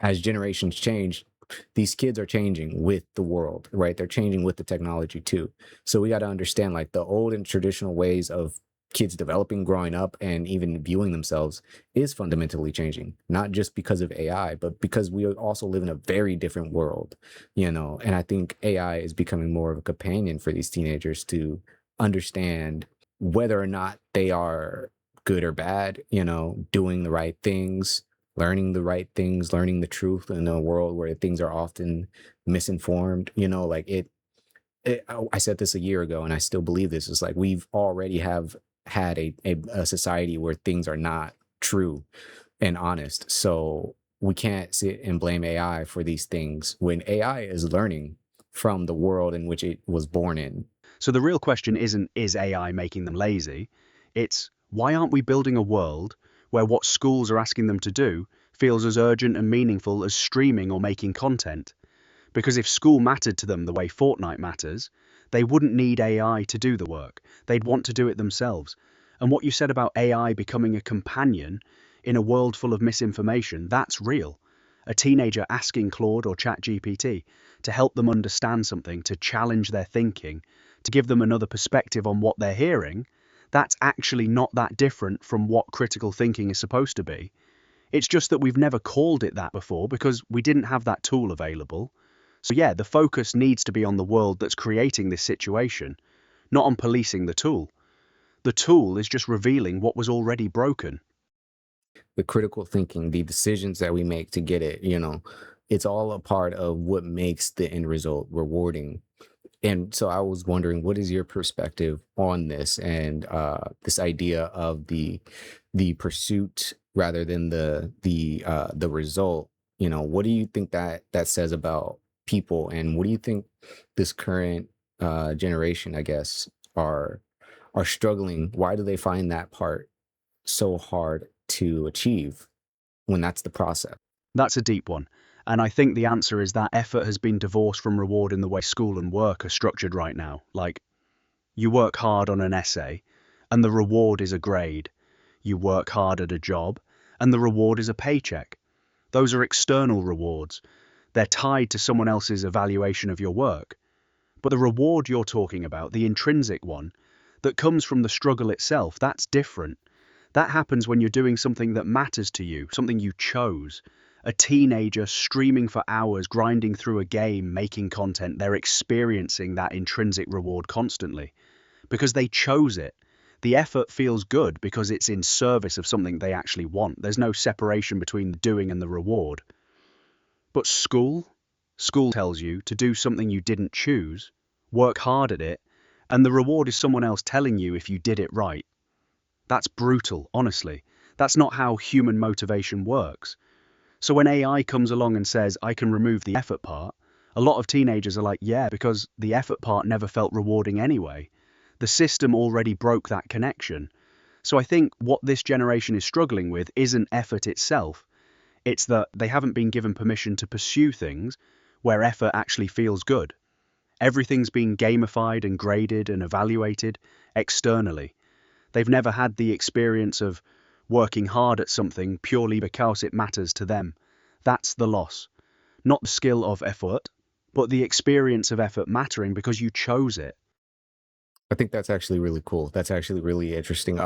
as generations change, these kids are changing with the world, right? They're changing with the technology too. So we got to understand, like, the old and traditional ways of kids developing, growing up, and even viewing themselves is fundamentally changing, not just because of AI, but because we also live in a very different world. And I think AI is becoming more of a companion for these teenagers to understand whether or not they are good or bad, doing the right things, learning the right things, learning the truth in a world where things are often misinformed. Like I said this a year ago, and I still believe this. It's like we've already have had a society where things are not true and honest. So we can't sit and blame AI for these things when AI is learning from the world in which it was born in. So the real question isn't, is AI making them lazy? It's, why aren't we building a world where what schools are asking them to do feels as urgent and meaningful as streaming or making content? Because if school mattered to them the way Fortnite matters, they wouldn't need AI to do the work. They'd want to do it themselves. And what you said about AI becoming a companion in a world full of misinformation, that's real. A teenager asking Claude or ChatGPT to help them understand something, to challenge their thinking, to give them another perspective on what they're hearing, that's actually not that different from what critical thinking is supposed to be. It's just that we've never called it that before because we didn't have that tool available. So yeah, the focus needs to be on the world that's creating this situation, not on policing the tool. The tool is just revealing what was already broken. The critical thinking, the decisions that we make to get it, it's all a part of what makes the end result rewarding. And so I was wondering, what is your perspective on this, and this idea of the pursuit rather than the result? What do you think that says about people, and what do you think this current generation, I guess, are struggling? Why do they find that part so hard to achieve when that's the process? That's a deep one. And I think the answer is that effort has been divorced from reward in the way school and work are structured right now. Like, you work hard on an essay, and the reward is a grade. You work hard at a job, and the reward is a paycheck. Those are external rewards. They're tied to someone else's evaluation of your work. But the reward you're talking about, the intrinsic one, that comes from the struggle itself, that's different. That happens when you're doing something that matters to you, something you chose. A teenager streaming for hours, grinding through a game, making content, they're experiencing that intrinsic reward constantly because they chose it. The effort feels good because it's in service of something they actually want. There's no separation between the doing and the reward. But school tells you to do something you didn't choose, work hard at it, and the reward is someone else telling you if you did it right. That's brutal, honestly. That's not how human motivation works. So when AI comes along and says, I can remove the effort part, a lot of teenagers are like, yeah, because the effort part never felt rewarding anyway. The system already broke that connection. So I think what this generation is struggling with isn't effort itself. It's that they haven't been given permission to pursue things where effort actually feels good. Everything's being gamified and graded and evaluated externally. They've never had the experience of working hard at something purely because it matters to them. That's the loss. Not the skill of effort, but the experience of effort mattering because you chose it. I think that's actually really cool. That's actually really interesting.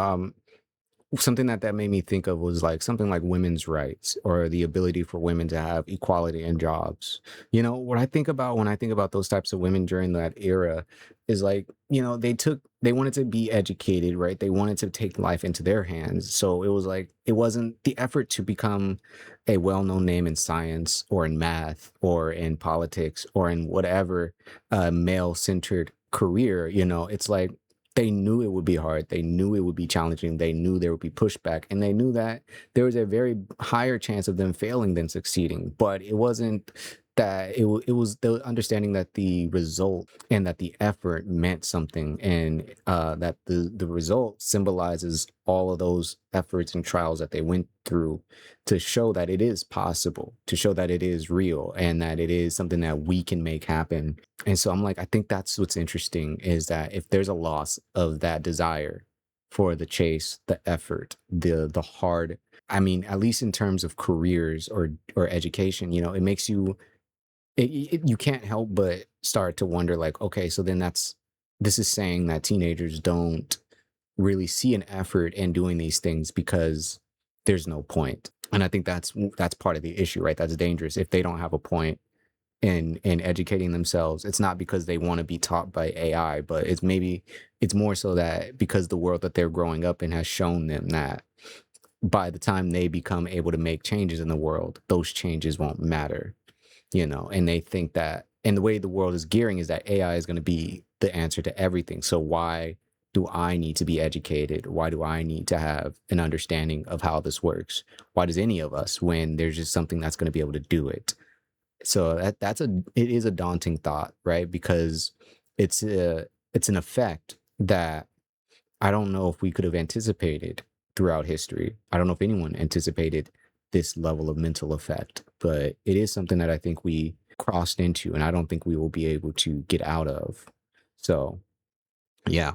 Something that made me think of was like something like women's rights or the ability for women to have equality in jobs. You know, what I think about when I think about those types of women during that era is like, you know, they wanted to be educated, right? They wanted to take life into their hands. So it was like, it wasn't the effort to become a well-known name in science or in math or in politics or in whatever male-centered career, you know, it's like they knew it would be hard. They knew it would be challenging. They knew there would be pushback, and they knew that there was a very higher chance of them failing than succeeding. But it wasn't that it was the understanding that the result and that the effort meant something, and that the result symbolizes all of those efforts and trials that they went through to show that it is possible, to show that it is real, and that it is something that we can make happen. And so I'm like, I think that's what's interesting is that if there's a loss of that desire for the chase, the effort, the hard, I mean, at least in terms of careers or education, you know, it makes you you can't help but start to wonder like, okay, so then this is saying that teenagers don't really see an effort in doing these things because there's no point. And I think that's part of the issue, right? That's dangerous if they don't have a point in educating themselves. It's not because they want to be taught by AI, but it's more so that because the world that they're growing up in has shown them that by the time they become able to make changes in the world, those changes won't matter, you know. And they think that, and the way the world is gearing is that AI is going to be the answer to everything. So why do I need to be educated? Why do I need to have an understanding of how this works? Why does any of us, when there's just something that's going to be able to do it? So it is a daunting thought, right? Because it's an effect that I don't know if we could have anticipated throughout history. I don't know if anyone anticipated this level of mental effect, but it is something that I think we crossed into, and I don't think we will be able to get out of. So, yeah.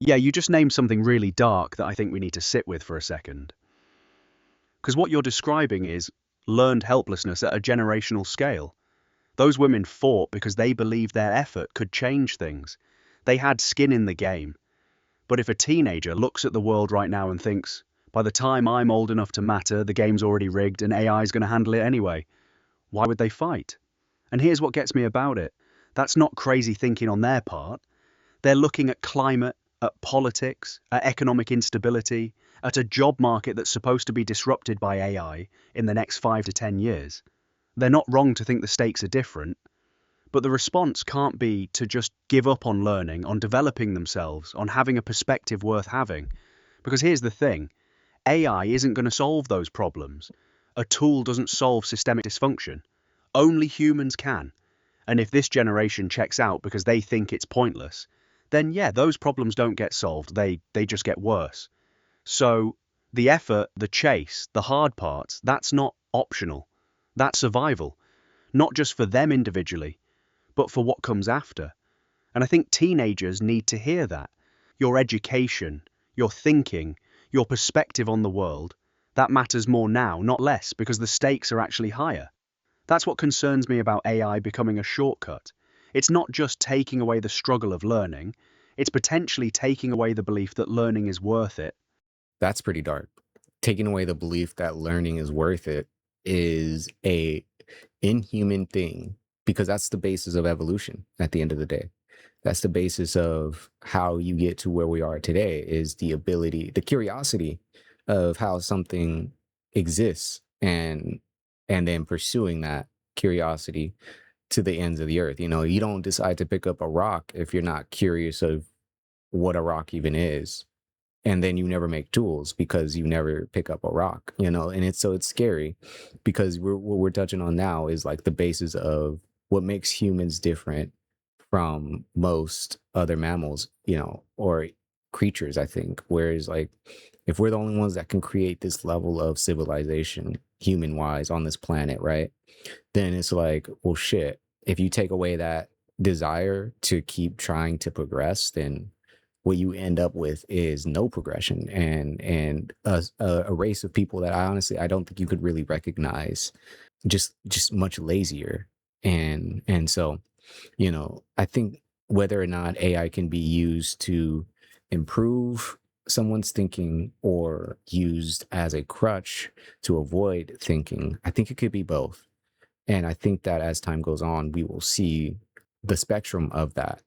Yeah, you just named something really dark that I think we need to sit with for a second. Because what you're describing is learned helplessness at a generational scale. Those women fought because they believed their effort could change things. They had skin in the game. But if a teenager looks at the world right now and thinks, by the time I'm old enough to matter, the game's already rigged and AI is going to handle it anyway, why would they fight? And here's what gets me about it. That's not crazy thinking on their part. They're looking at climate, at politics, at economic instability, at a job market that's supposed to be disrupted by AI in the next 5 to 10 years. They're not wrong to think the stakes are different, but the response can't be to just give up on learning, on developing themselves, on having a perspective worth having. Because here's the thing, AI isn't going to solve those problems. A tool doesn't solve systemic dysfunction. Only humans can. And if this generation checks out because they think it's pointless, then yeah, those problems don't get solved, they just get worse. So the effort, the chase, the hard parts, that's not optional. That's survival, not just for them individually, but for what comes after. And I think teenagers need to hear that. Your education, your thinking, your perspective on the world, that matters more now, not less, because the stakes are actually higher. That's what concerns me about AI becoming a shortcut. It's not just taking away the struggle of learning, it's potentially taking away the belief that learning is worth it. That's pretty dark. Taking away the belief that learning is worth it is a inhuman thing, because that's the basis of evolution at the end of the day. That's the basis of how you get to where we are today, is the ability, the curiosity of how something exists, and then pursuing that curiosity to the ends of the earth. You know, you don't decide to pick up a rock if you're not curious of what a rock even is. And then you never make tools because you never pick up a rock, you know. And it's scary because what we're touching on now is like the basis of what makes humans different from most other mammals, you know, or creatures, I think. Whereas like if we're the only ones that can create this level of civilization human wise on this planet, right, then it's like, well, shit, if you take away that desire to keep trying to progress, then what you end up with is no progression and a race of people that I don't think you could really recognize, just much lazier. And so, I think whether or not AI can be used to improve someone's thinking or used as a crutch to avoid thinking, I think it could be both. And I think that as time goes on, we will see the spectrum of that,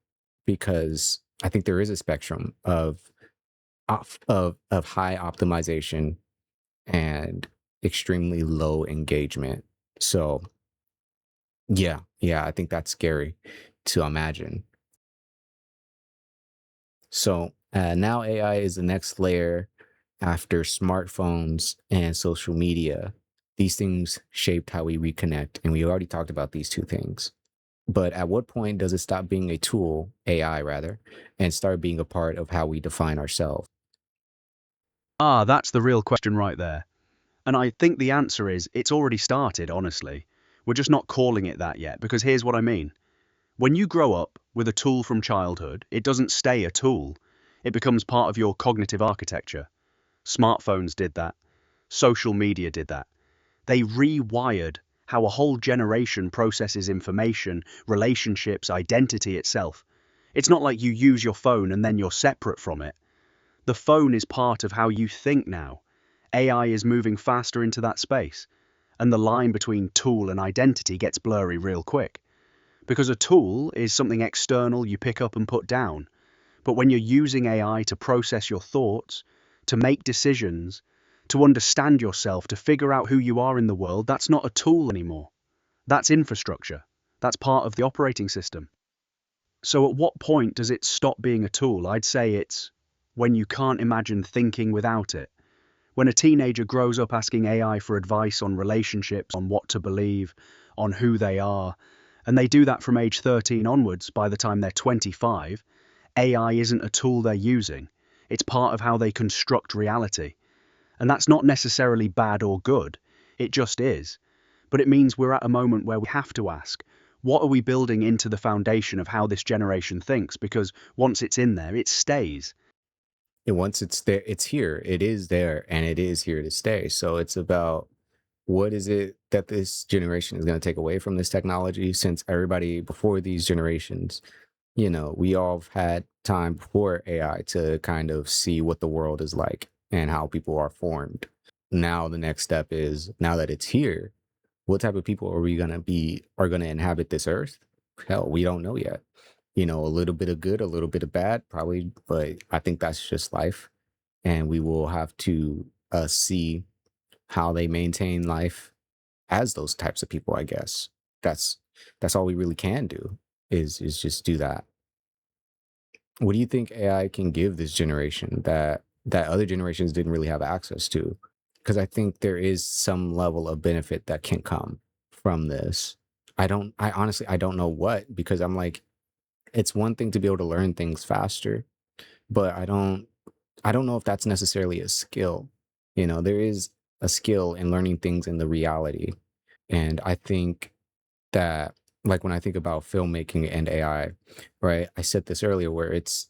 because I think there is a spectrum of high optimization and extremely low engagement. So yeah, I think that's scary to imagine. So now AI is the next layer after smartphones and social media. These things shaped how we reconnect, and we already talked about these two things. But at what point does it stop being a tool, AI rather, and start being a part of how we define ourselves? Ah, that's the real question right there. And I think the answer is it's already started, honestly. We're just not calling it that yet, because here's what I mean. When you grow up with a tool from childhood, it doesn't stay a tool. It becomes part of your cognitive architecture. Smartphones did that. Social media did that. They rewired how a whole generation processes information, relationships, identity itself. It's not like you use your phone and then you're separate from it. The phone is part of how you think now. AI is moving faster into that space, and the line between tool and identity gets blurry real quick. Because a tool is something external you pick up and put down. But when you're using AI to process your thoughts, to make decisions, to understand yourself, to figure out who you are in the world, that's not a tool anymore. That's infrastructure. That's part of the operating system. So at what point does it stop being a tool? I'd say it's when you can't imagine thinking without it. When a teenager grows up asking AI for advice on relationships, on what to believe, on who they are, and they do that from age 13 onwards, by the time they're 25, AI isn't a tool they're using. It's part of how they construct reality. And that's not necessarily bad or good. It just is. But it means we're at a moment where we have to ask, what are we building into the foundation of how this generation thinks? Because once it's in there, it stays. And once it's there, it's here. It is there, and it is here to stay. So it's about, what is it that this generation is going to take away from this technology, since everybody before these generations, we all have had time before AI to kind of see what the world is like and how people are formed. Now the next step is, now that it's here, what type of people are going to inhabit this earth? Hell, we don't know yet. A little bit of good, a little bit of bad, probably, but I think that's just life. And we will have to see how they maintain life as those types of people, I guess. That's that's all we really can do, is just do that. What do you think AI can give this generation that other generations didn't really have access to? Because I think there is some level of benefit that can come from this. I honestly, I don't know what, because I'm like, it's one thing to be able to learn things faster, but I don't know if that's necessarily a skill. There is a skill in learning things in the reality. And I think that, like, when I think about filmmaking and AI, right? I said this earlier, where it's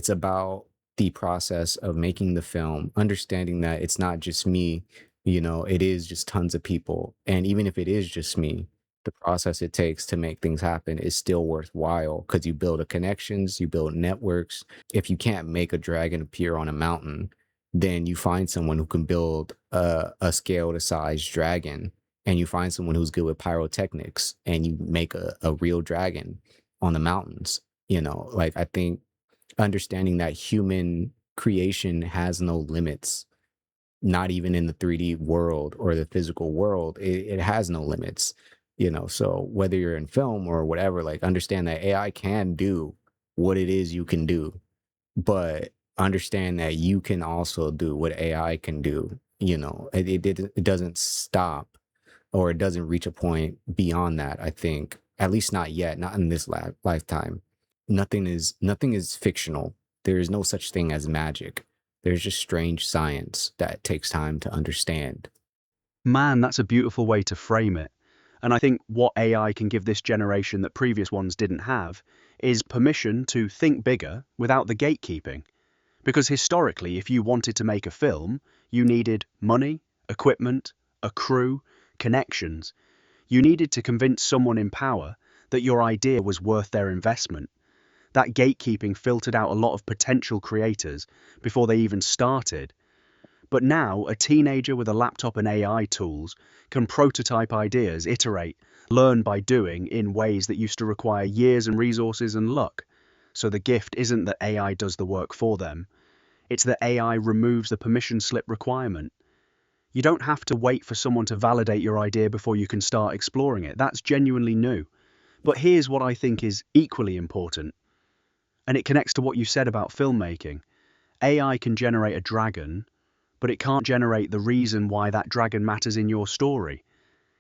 about the process of making the film, understanding that it's not just me, it is just tons of people. And even if it is just me, the process it takes to make things happen is still worthwhile, because you build a connections, you build networks. If you can't make a dragon appear on a mountain, then you find someone who can build a scale to size dragon, and you find someone who's good with pyrotechnics, and you make a real dragon on the mountains. Like, I think understanding that human creation has no limits, not even in the 3D world or the physical world, it has no limits. So whether you're in film or whatever, like, understand that AI can do what it is you can do, but understand that you can also do what AI can do. It doesn't stop, or it doesn't reach a point beyond that. I think, at least not yet, not in this lifetime. Nothing is fictional. There is no such thing as magic. There's just strange science that takes time to understand. Man, that's a beautiful way to frame it. And I think what AI can give this generation that previous ones didn't have is permission to think bigger without the gatekeeping. Because historically, if you wanted to make a film, you needed money, equipment, a crew, connections. You needed to convince someone in power that your idea was worth their investment. That gatekeeping filtered out a lot of potential creators before they even started. But now, a teenager with a laptop and AI tools can prototype ideas, iterate, learn by doing in ways that used to require years and resources and luck. So the gift isn't that AI does the work for them, it's that AI removes the permission slip requirement. You don't have to wait for someone to validate your idea before you can start exploring it. That's genuinely new. But here's what I think is equally important, and it connects to what you said about filmmaking. AI can generate a dragon, but it can't generate the reason why that dragon matters in your story.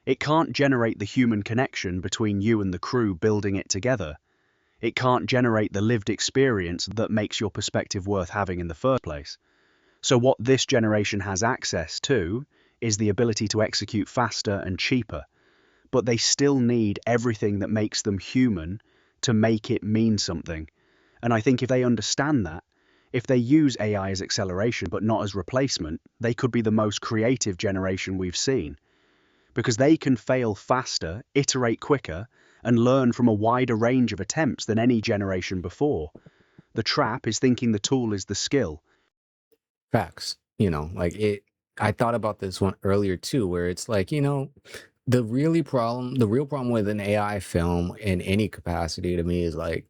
It can't generate the human connection between you and the crew building it together. It can't generate the lived experience that makes your perspective worth having in the first place. So what this generation has access to is the ability to execute faster and cheaper, but they still need everything that makes them human to make it mean something. And I think if they understand that, if they use AI as acceleration but not as replacement, they could be the most creative generation we've seen. Because they can fail faster, iterate quicker, and learn from a wider range of attempts than any generation before. The trap is thinking the tool is the skill. Facts. Like I thought about this one earlier too, where it's like, the real problem with an AI film in any capacity to me is like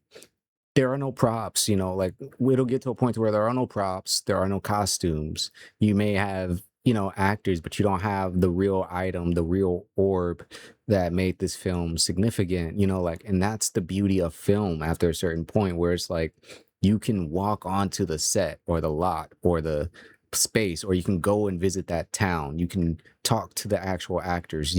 there are no props, like it'll get to a point where there are no props, there are no costumes. You may have, actors, but you don't have the real item, the real orb that made this film significant, like, and that's the beauty of film after a certain point where it's like you can walk onto the set or the lot or the space, or you can go and visit that town. You can talk to the actual actors.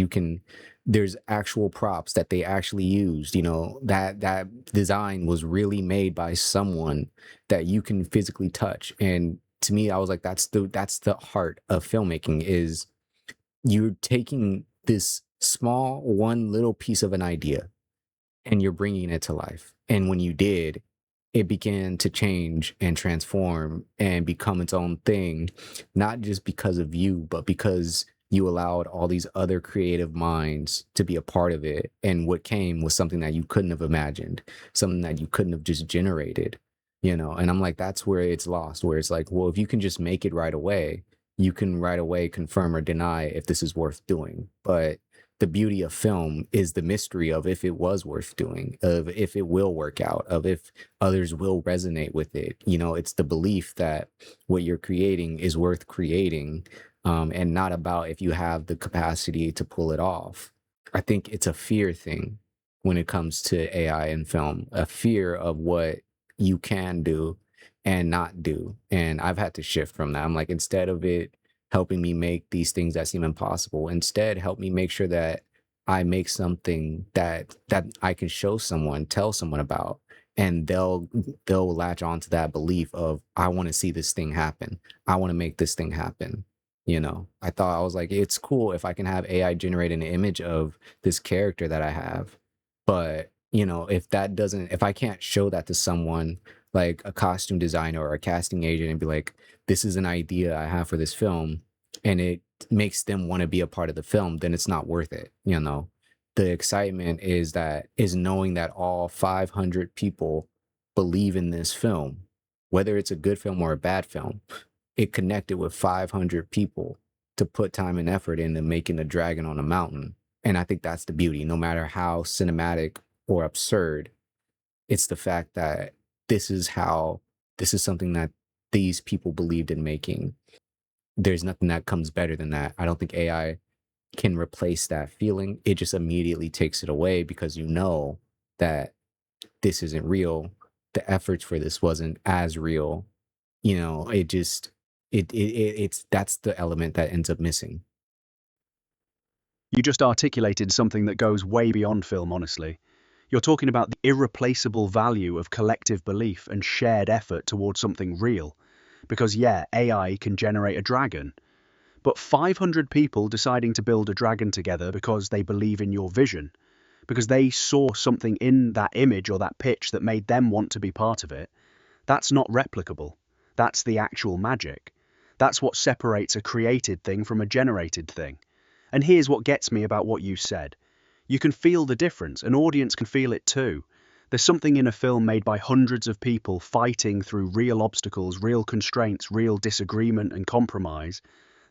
There's actual props that they actually used, that design was really made by someone that you can physically touch. And to me, I was like, that's the heart of filmmaking, is you're taking this small one little piece of an idea and you're bringing it to life. And when you did, it began to change and transform and become its own thing, not just because of you, but because you allowed all these other creative minds to be a part of it. And what came was something that you couldn't have imagined, something that you couldn't have just generated, And I'm like, that's where it's lost, where it's like, well, if you can just make it right away, you can right away confirm or deny if this is worth doing. But the beauty of film is the mystery of if it was worth doing, of if it will work out, of if others will resonate with it. It's the belief that what you're creating is worth creating, and not about if you have the capacity to pull it off. I think it's a fear thing when it comes to AI and film, a fear of what you can do and not do. And I've had to shift from that. I'm like, instead of it helping me make these things that seem impossible, instead help me make sure that I make something that I can show someone, tell someone about, and they'll latch on to that belief of, I want to see this thing happen. I want to make this thing happen. I was like, it's cool if I can have AI generate an image of this character that I have. But, if I can't show that to someone like a costume designer or a casting agent and be like, this is an idea I have for this film, and it makes them want to be a part of the film, then it's not worth it. The excitement is knowing that all 500 people believe in this film, whether it's a good film or a bad film. It connected with 500 people to put time and effort into making a dragon on a mountain. And I think that's the beauty, no matter how cinematic or absurd, it's the fact that this is something that these people believed in making. There's nothing that comes better than that. I don't think AI can replace that feeling. It just immediately takes it away because that this isn't real. The efforts for this wasn't as real. It's that's the element that ends up missing. You just articulated something that goes way beyond film, honestly. You're talking about the irreplaceable value of collective belief and shared effort towards something real. Because yeah, AI can generate a dragon, but 500 people deciding to build a dragon together because they believe in your vision, because they saw something in that image or that pitch that made them want to be part of it, that's not replicable. That's the actual magic. That's what separates a created thing from a generated thing. And here's what gets me about what you said. You can feel the difference. An audience can feel it too. There's something in a film made by hundreds of people fighting through real obstacles, real constraints, real disagreement and compromise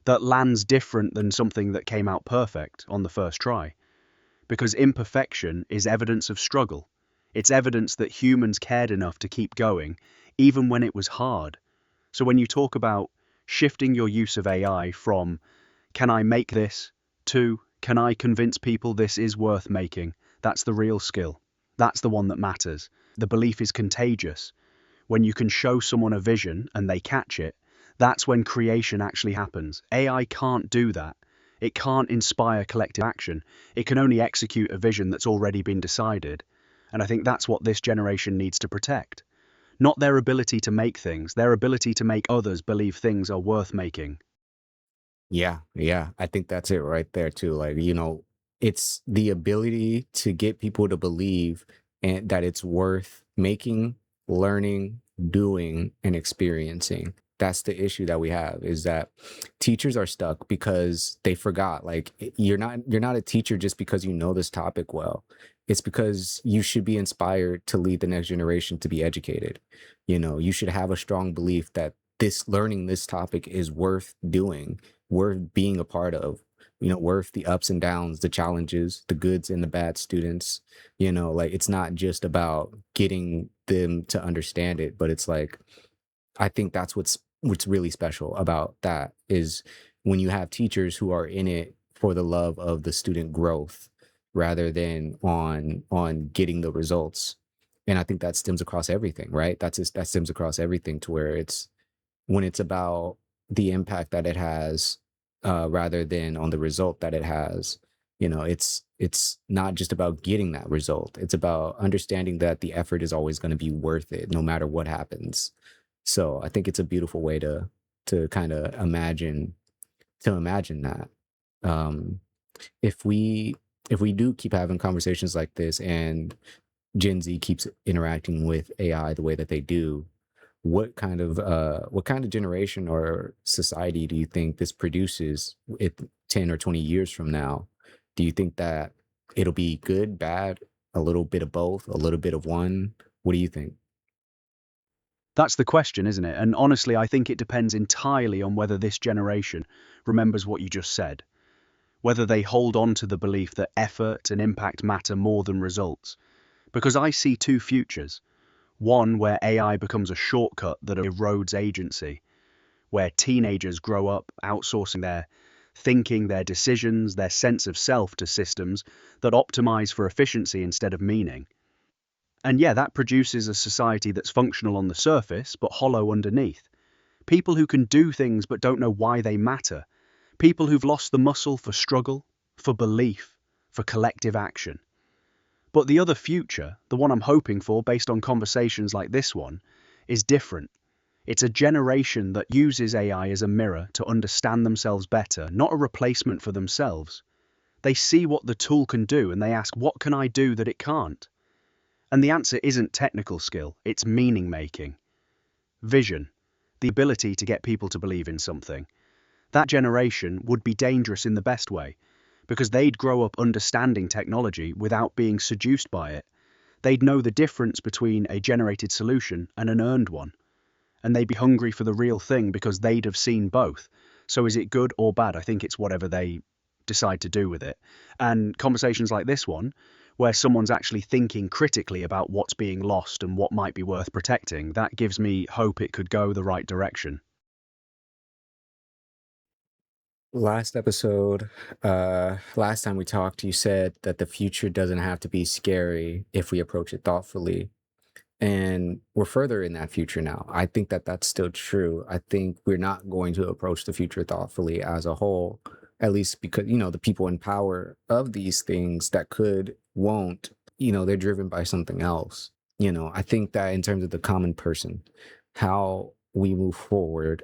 that lands different than something that came out perfect on the first try. Because imperfection is evidence of struggle. It's evidence that humans cared enough to keep going, even when it was hard. So when you talk about shifting your use of AI from, can I make this, to, can I convince people this is worth making, that's the real skill. That's the one that matters. The belief is contagious. When you can show someone a vision and they catch it, that's when creation actually happens. AI can't do that. It can't inspire collective action. It can only execute a vision that's already been decided. And I think that's what this generation needs to protect. Not their ability to make things, their ability to make others believe things are worth making. Yeah, yeah. I think that's it right there too. Like, it's the ability to get people to believe and that it's worth making, learning, doing, and experiencing. That's the issue that we have, is that teachers are stuck because they forgot. Like, you're not a teacher just because you know this topic well. It's because you should be inspired to lead the next generation to be educated. You should have a strong belief that this learning this topic is worth doing, worth being a part of, worth the ups and downs, the challenges, the goods and the bad students. Like, it's not just about getting them to understand it, but it's like, I think that's what's really special about that is when you have teachers who are in it for the love of the student growth rather than on getting the results. And I think that stems across everything, right? That stems across everything to where it's when it's about the impact that it has, rather than on the result that it has. It's not just about getting that result. It's about understanding that the effort is always going to be worth it, no matter what happens. So I think it's a beautiful way to kind of imagine that. Um, if we do keep having conversations like this, and Gen Z keeps interacting with AI the way that they do, what kind of generation or society do you think this produces if 10 or 20 years from now? Do you think that it'll be good, bad, a little bit of both, a little bit of one? What do you think? That's the question, isn't it? And honestly, I think it depends entirely on whether this generation remembers what you just said, whether they hold on to the belief that effort and impact matter more than results. Because I see two futures. One where AI becomes a shortcut that erodes agency, where teenagers grow up outsourcing their thinking, their decisions, their sense of self to systems that optimize for efficiency instead of meaning. And yeah, that produces a society that's functional on the surface, but hollow underneath. People who can do things but don't know why they matter. People who've lost the muscle for struggle, for belief, for collective action. But the other future, the one I'm hoping for based on conversations like this one, is different. It's a generation that uses AI as a mirror to understand themselves better, not a replacement for themselves. They see what the tool can do and they ask, what can I do that it can't? And the answer isn't technical skill, it's meaning making. Vision, the ability to get people to believe in something. That generation would be dangerous in the best way, because they'd grow up understanding technology without being seduced by it. They'd know the difference between a generated solution and an earned one. And they'd be hungry for the real thing because they'd have seen both. So is it good or bad? I think it's whatever they decide to do with it. And conversations like this one, where someone's actually thinking critically about what's being lost and what might be worth protecting, that gives me hope it could go the right direction. Last time we talked, you said that the future doesn't have to be scary if we approach it thoughtfully. And we're further in that future now. I think that that's still true. I think we're not going to approach the future thoughtfully as a whole, at least because, the people in power of these things that could, won't, they're driven by something else. I think that in terms of the common person, how we move forward,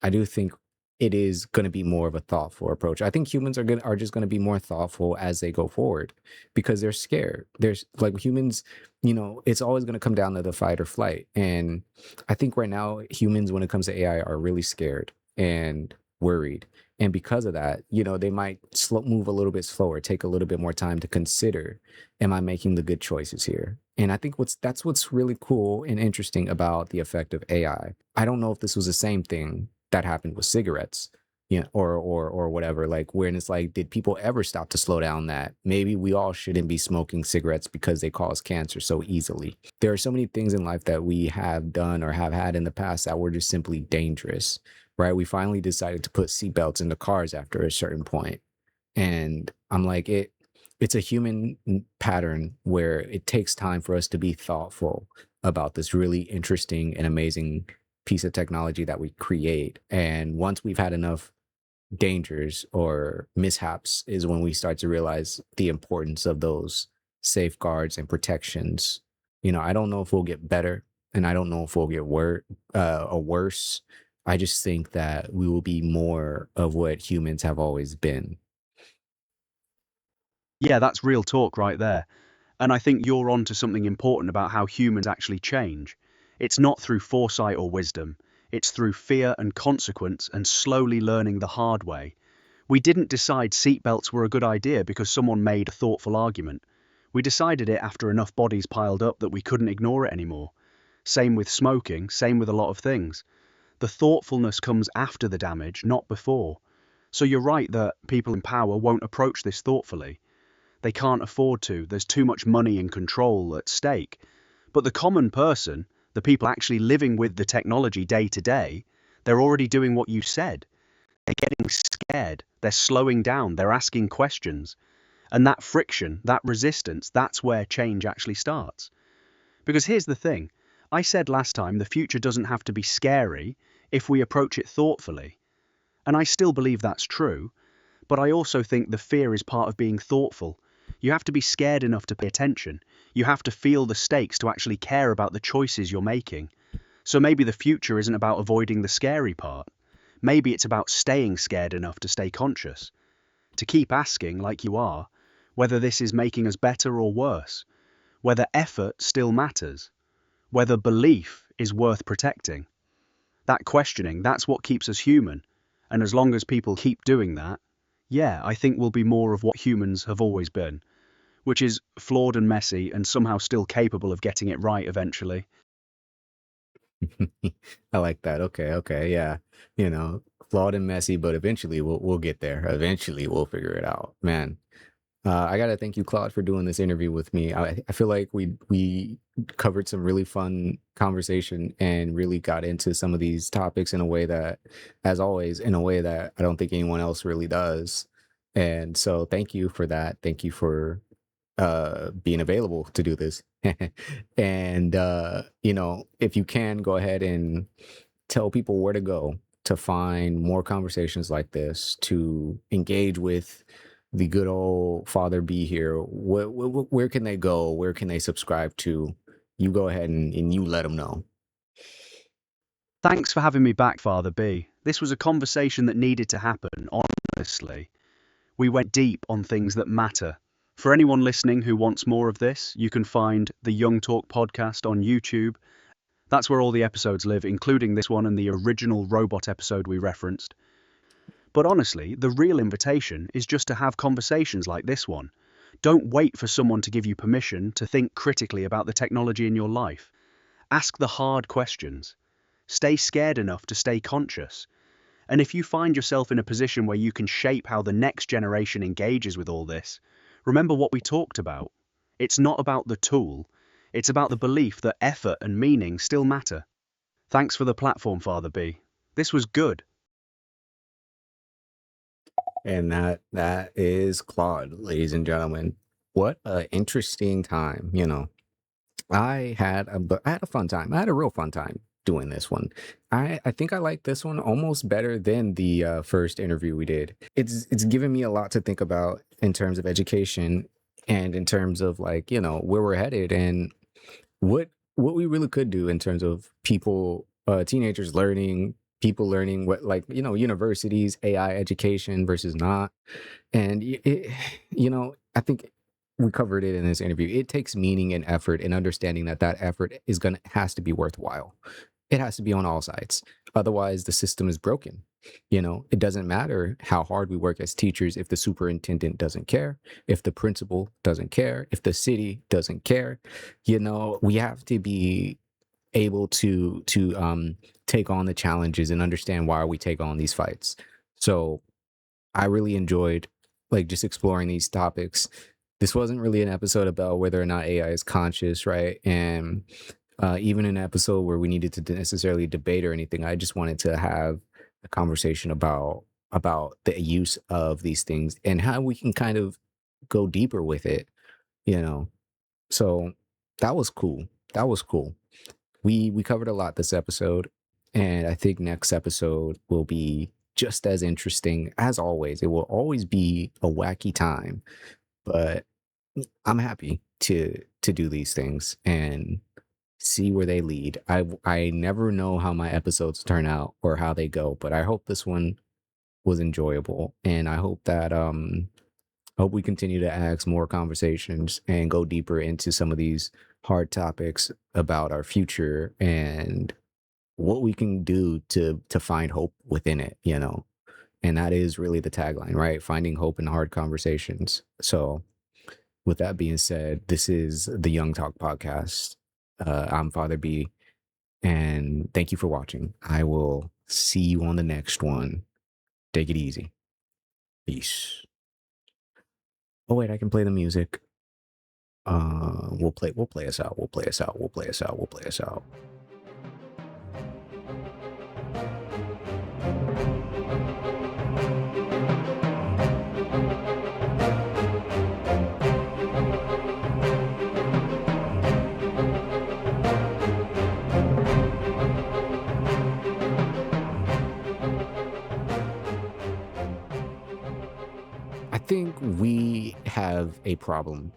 I do think it is going to be more of a thoughtful approach. I think humans are just going to be more thoughtful as they go forward because they're scared. There's like humans, it's always going to come down to the fight or flight. And I think right now humans, when it comes to AI, are really scared and worried. And because of that, they might move a little bit slower, take a little bit more time to consider, am I making the good choices here? And I think that's what's really cool and interesting about the effect of AI. I don't know if this was the same thing that happened with cigarettes, or whatever. Like when it's like, did people ever stop to slow down that maybe we all shouldn't be smoking cigarettes because they cause cancer so easily? There are so many things in life that we have done or have had in the past that were just simply dangerous, right? We finally decided to put seatbelts in the cars after a certain point. And I'm like, it's a human pattern where it takes time for us to be thoughtful about this really interesting and amazing piece of technology that we create. And once we've had enough dangers or mishaps is when we start to realize the importance of those safeguards and protections. I don't know if we'll get better, and I don't know if we'll get worse. I just think that we will be more of what humans have always been. Yeah, that's real talk right there. And I think you're on to something important about how humans actually change. It's not through foresight or wisdom. It's through fear and consequence and slowly learning the hard way. We didn't decide seatbelts were a good idea because someone made a thoughtful argument. We decided it after enough bodies piled up that we couldn't ignore it anymore. Same with smoking, same with a lot of things. The thoughtfulness comes after the damage, not before. So you're right that people in power won't approach this thoughtfully. They can't afford to. There's too much money and control at stake. But the common person, the people actually living with the technology day to day, they're already doing what you said. They're getting scared. They're slowing down. They're asking questions. And that friction, that resistance, that's where change actually starts. Because here's the thing. I said last time the future doesn't have to be scary if we approach it thoughtfully. And I still believe that's true. But I also think the fear is part of being thoughtful. You have to be scared enough to pay attention. You have to feel the stakes to actually care about the choices you're making. So maybe the future isn't about avoiding the scary part. Maybe it's about staying scared enough to stay conscious. To keep asking, like you are, whether this is making us better or worse. Whether effort still matters. Whether belief is worth protecting. That questioning, that's what keeps us human. And as long as people keep doing that, yeah, I think we'll be more of what humans have always been, which is flawed and messy and somehow still capable of getting it right eventually. I like that. Okay, yeah. Flawed and messy, but eventually we'll get there. Eventually we'll figure it out, man. I gotta thank you, Claude, for doing this interview with me. I feel like we covered some really fun conversation and really got into some of these topics in a way that, as always, in a way that I don't think anyone else really does. And so thank you for that. Thank you for being available to do this. And if you can go ahead and tell people where to go to find more conversations like this, to engage with the good old Father B here, where can they go? Where can they subscribe to? You go ahead and you let them know. Thanks for having me back, Father B. This was a conversation that needed to happen, honestly. We went deep on things that matter. For anyone listening who wants more of this, you can find the Young Talk podcast on YouTube. That's where all the episodes live, including this one and the original robot episode we referenced. But honestly, the real invitation is just to have conversations like this one. Don't wait for someone to give you permission to think critically about the technology in your life. Ask the hard questions. Stay scared enough to stay conscious. And if you find yourself in a position where you can shape how the next generation engages with all this, remember what we talked about. It's not about the tool. It's about the belief that effort and meaning still matter. Thanks for the platform, Father B. This was good. And that is Claude, ladies and gentlemen. What an interesting time. I had a fun time. I had a real fun time doing this one. I think I like this one almost better than the first interview we did. It's given me a lot to think about in terms of education and in terms of where we're headed and what we really could do in terms of people, teenagers learning people learning what, like, universities, AI education versus not. And I think we covered it in this interview. It takes meaning and effort and understanding that that effort has to be worthwhile. It has to be on all sides. Otherwise, the system is broken. It doesn't matter how hard we work as teachers if the superintendent doesn't care, if the principal doesn't care, if the city doesn't care. We have to be able to take on the challenges and understand why we take on these fights. So I really enjoyed like just exploring these topics. This wasn't really an episode about whether or not AI is conscious, right? And even an episode where we needed to necessarily debate or anything. I just wanted to have a conversation about the use of these things and how we can kind of go deeper with it, you know. So that was cool. That was cool. We covered a lot this episode, and I think next episode will be just as interesting as always. It will always be a wacky time, but I'm happy to do these things and see where they lead. I never know how my episodes turn out or how they go, but I hope this one was enjoyable, and I hope that hope we continue to ask more conversations and go deeper into some of these hard topics about our future and what we can do to find hope within it, And that is really the tagline, right? Finding hope in hard conversations. So with that being said, this is the Young Talk podcast. I'm Father B, and thank you for watching. I will see you on the next one. Take it easy. Peace. Oh wait, I can play the music. We'll play us out. We'll play us out. We'll play us out. We'll play us out. I think we have a problem